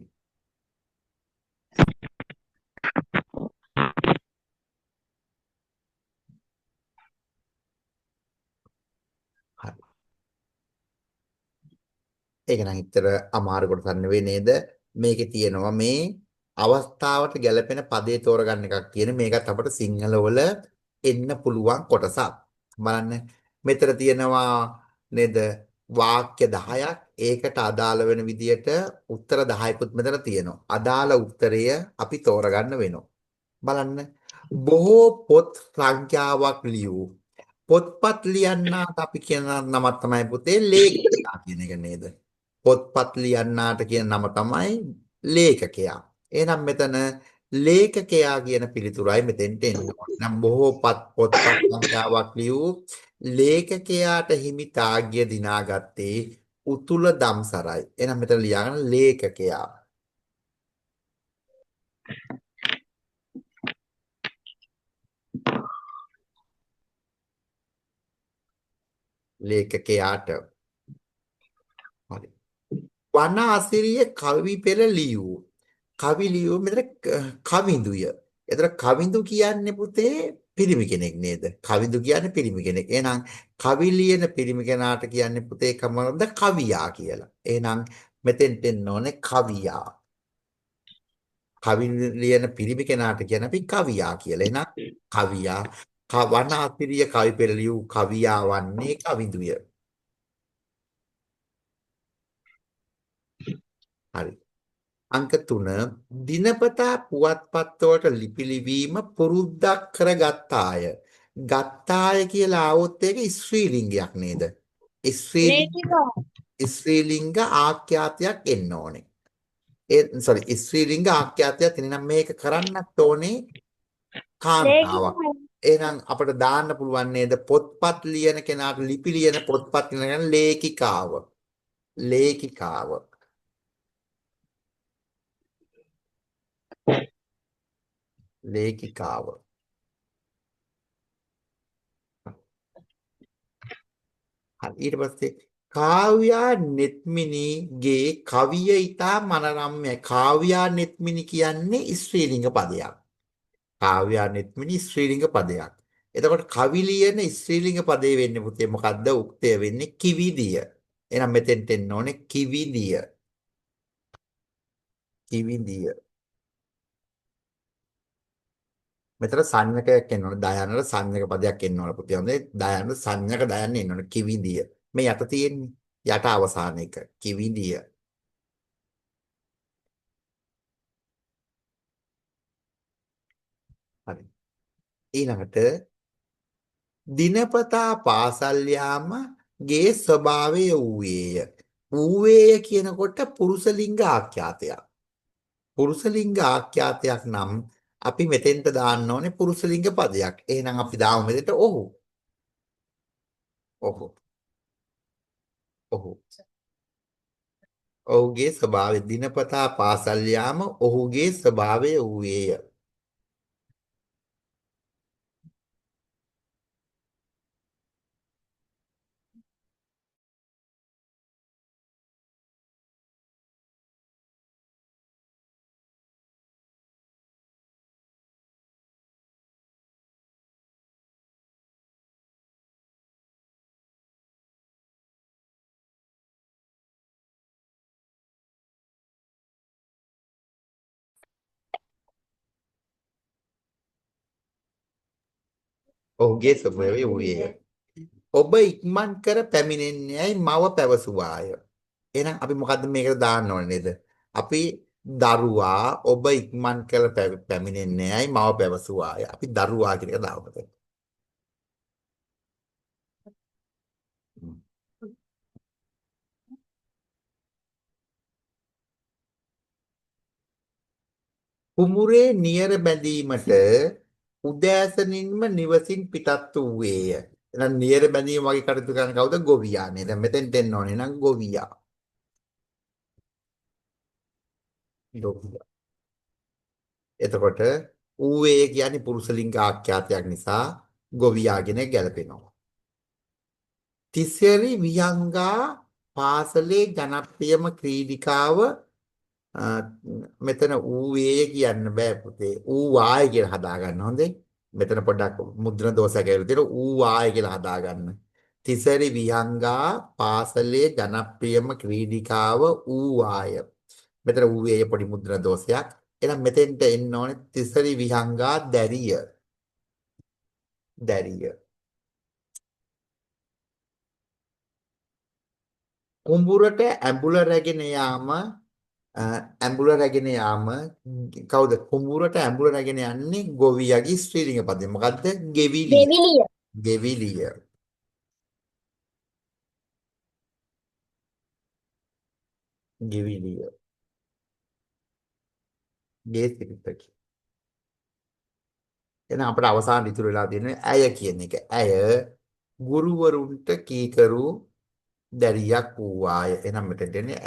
ඒක නම් ඉතර අමාරු කොටසක් නෙවෙයි නේද? මේකේ තියෙනවා මේ අවස්ථාවට ගැලපෙන පදේ තෝරගන්න එකක් කියන මේකත් අපිට සිංහල වල එන්න පුළුවන් කොටසක්. බලන්න මෙතන තියෙනවා නේද? වාක්‍ය 10ක් ඒකට අදාළ වෙන විදියට උත්තර 10කුත් මෙතන තියෙනවා. අදාළ උත්තරය අපි තෝරගන්න වෙනවා. බලන්න බොහෝ පොත් සංඛ්‍යාවක් ලියූ පොත්පත් ලියන්නාට අපි කියන නම තමයි පුතේ ලේඛකයා කියන එක නේද? පොත්පත් ලියන්නාට කියන නම තමයි ලේඛකයා. එහෙනම් මෙතන ලේඛකයා කියන පිළිතුරයි මෙතෙන්ට එන්න ඕනේ. නම් බොහෝ පොත්පත් සංඛ්‍යාවක් ලියූ ලේඛකයාට හිමි තාග්‍ය දිනාගත්තේ උතුල දම්සරයි. එහෙනම් මෙතන ලියාගන්න ලේඛකයා. ලේඛකයාට. හරි. වන අසිරිය කවි පෙළ ලියූ කවි ලියූ මෙතන කවිඳුය. එතන කවිඳු කියන්නේ පුතේ පිරිමි කෙනෙක් නේද? කවිඳු කියන්නේ පිරිමි කෙනෙක්. එහෙනම් කවි ලියන පිරිමි කෙනාට කියන්නේ පුතේ කමරද කවියා කියලා. එහෙනම් මෙතෙන්ට එන්න ඕනේ කවියා. කවි ලියන පිරිමි කෙනාට කියන අපි කවියා කියලා. එහෙනම් කවියා වන අසිරිය කවි පෙළ ලියූ කවියා වන්නේ කවිඳුය. හරි. අංක 3 දිනපතා පුවත්පත් වලට ලිපි ලිවීම පුරුද්දක් කරගත්තාය. ගත්තාය කියලා આવොත් ඒක ස්ත්‍රී ලිංගයක් නේද? ස්ත්‍රී ලිංග ආඛ්‍යාතයක් එන්න ඕනේ. සෝරි ස්ත්‍රී ලිංග ආඛ්‍යාතයක් එනනම් මේක කරන්නත් ඕනේ කාන්තාවක්. එහෙනම් අපිට දාන්න පුළුවන් නේද පොත්පත් ලියන කෙනාට ලිපි ලියන පොත්පත් ලියන කෙනා ලේඛිකාව. ලේඛිකාව. ලේඛිකාව. හරි ඊට පස්සේ කාව්‍යා නෙත්මිනිගේ කවිය ඊතා මනරම්‍යයි. කාව්‍යා නෙත්මිනි කියන්නේ ස්ත්‍රීලිංග පදයක්. කාව්‍යා නෙත්මිනි ස්ත්‍රීලිංග පදයක්. එතකොට කවි ලියන ස්ත්‍රීලිංග පදේ වෙන්නේ පුතේ මොකද්ද? උක්තය වෙන්නේ කිවිදිය. එහෙනම් මෙතෙන්ට එන්න ඕනේ කිවිදිය. කිවිදිය. මෙතන සංඥකයක් එන්න ඕනේ. දයන්නට සංඥක පදයක් එන්න ඕනේ පුතේ. හොඳේ. දයන්න සංඥක දයන්න එන්න ඕනේ. කිවිදිය. මේ යට තියෙන්නේ. යට අවසාන එක. කිවිදිය. හරි. ඊළඟට දිනපතා පාසල් යාම ගේ ස්වභාවය වූයේය. වූවේය කියනකොට පුරුෂ ලිංග ආඛ්‍යාතයක්. පුරුෂ ලිංග ආඛ්‍යාතයක් නම් අපි මෙතෙන්ට දාන්න ඕනේ පුරුෂ ලිංග පදයක්. එහෙනම් අපි දාමු මෙතෙන්ට ඔහු. ඔහු. ඔහු. ඔහුගේ ස්වභාවය දිනපතා පාසල් යාම ඔහුගේ ස්වභාවය වූයේය. ඔහුගේ ස්වභාවය වූයේය. ඔබ ඉක්මන් කර පැමිණෙන්නේයි මව පැවසුවාය. එහෙනම් අපි මොකද්ද මේකට දාන්න ඕනේ නේද? අපි දරුවා ඔබ ඉක්මන් කර පැමිණෙන්නේයි මව පැවසුවාය. අපි දරුවා කියන එක දාමු. කුමුරේ නියර බැඳීමට උදෑසනින්ම නිවසින් පිටත් වූයේය. එහෙනම් නියර බැඳීම වගේ කටයුතු කරන කවුද? ගොවියා නේද? මෙතෙන් දෙන්න ඕනේ. එහෙනම් ගොවියා. ගොවියා. එතකොට ඌවේ කියන්නේ පුරුෂ ලිංග ආඛ්‍යාතයක් නිසා ගොවියාගෙන ගැලපෙනවා. තිසරි විහංගා පාසලේ ජනප්‍රියම ක්‍රීඩිකාව මෙතන ඌවේ කියන්න බෑ පුතේ. ඌ වාය කියලා හදාගන්න හොඳේ. මෙතන පොඩ්ඩක් මුද්‍රණ දෝෂයක් ඇවිල්ලා තියෙනවා. ඌ වාය කියලා හදාගන්න. තිසරි විහංගා පාසලේ ජනප්‍රියම ක්‍රීඩිකාව ඌවාය. මෙතන ඌවේ පොඩි මුද්‍රණ දෝෂයක්. එහෙනම් මෙතෙන්ට එන්න ඕනේ තිසරි විහංගා දැරිය. දැරිය. කුඹුරට ඇඹුල රැගෙන යාම ඇඹුල රැගෙන යාම කවුද කුඹුරට ඇඹුල රැගෙන යන්නේ ගොවියගේ ස්ත්‍රීලිංග පදේ මොකද්ද ගෙවිලිය ගෙවිලිය ගෙවිලිය ගේ සිරිතකි එහෙනම් අපිට අවසාන ඉතුරු වෙලා තියෙන්නේ ඇය කියන එක ඇය ගුරුවරුන්ට කීකරු දැරියක් වූවාය එහෙනම් මෙතෙන්ට එන්නේ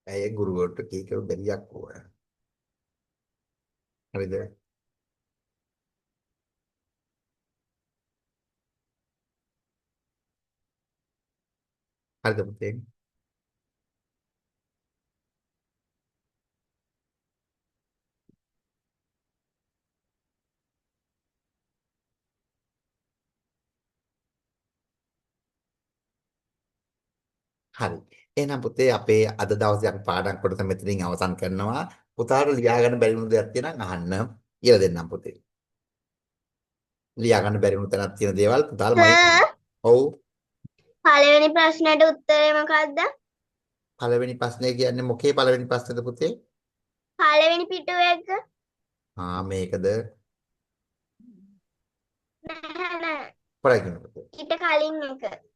ඇය ගුරුවරුන්ට කීකරු දැරියක් වූවාය හරිද හරිද පුතේ හරි. එහෙනම් පුතේ අපේ අද දවසේ අපි පාඩම් කොටස මෙතනින් අවසන් කරනවා. පුතාට ලියා ගන්න බැරි වුණු දෙයක් තියෙනම් අහන්න කියලා දෙන්නම් පුතේ. ලියා ගන්න බැරි වුණු තැනක් තියෙන දේවල් පුතාලා මම ඔව්
පළවෙනි ප්‍රශ්නෙට උත්තරේ මොකද්ද?
පළවෙනි ප්‍රශ්නේ කියන්නේ මොකේ පළවෙනි ප්‍රශ්නේද පුතේ?
පළවෙනි පිටුව එක
මේකද?
නැහැ නෑ.
පොරයි කියන පුතේ.
ඊට කලින් එක.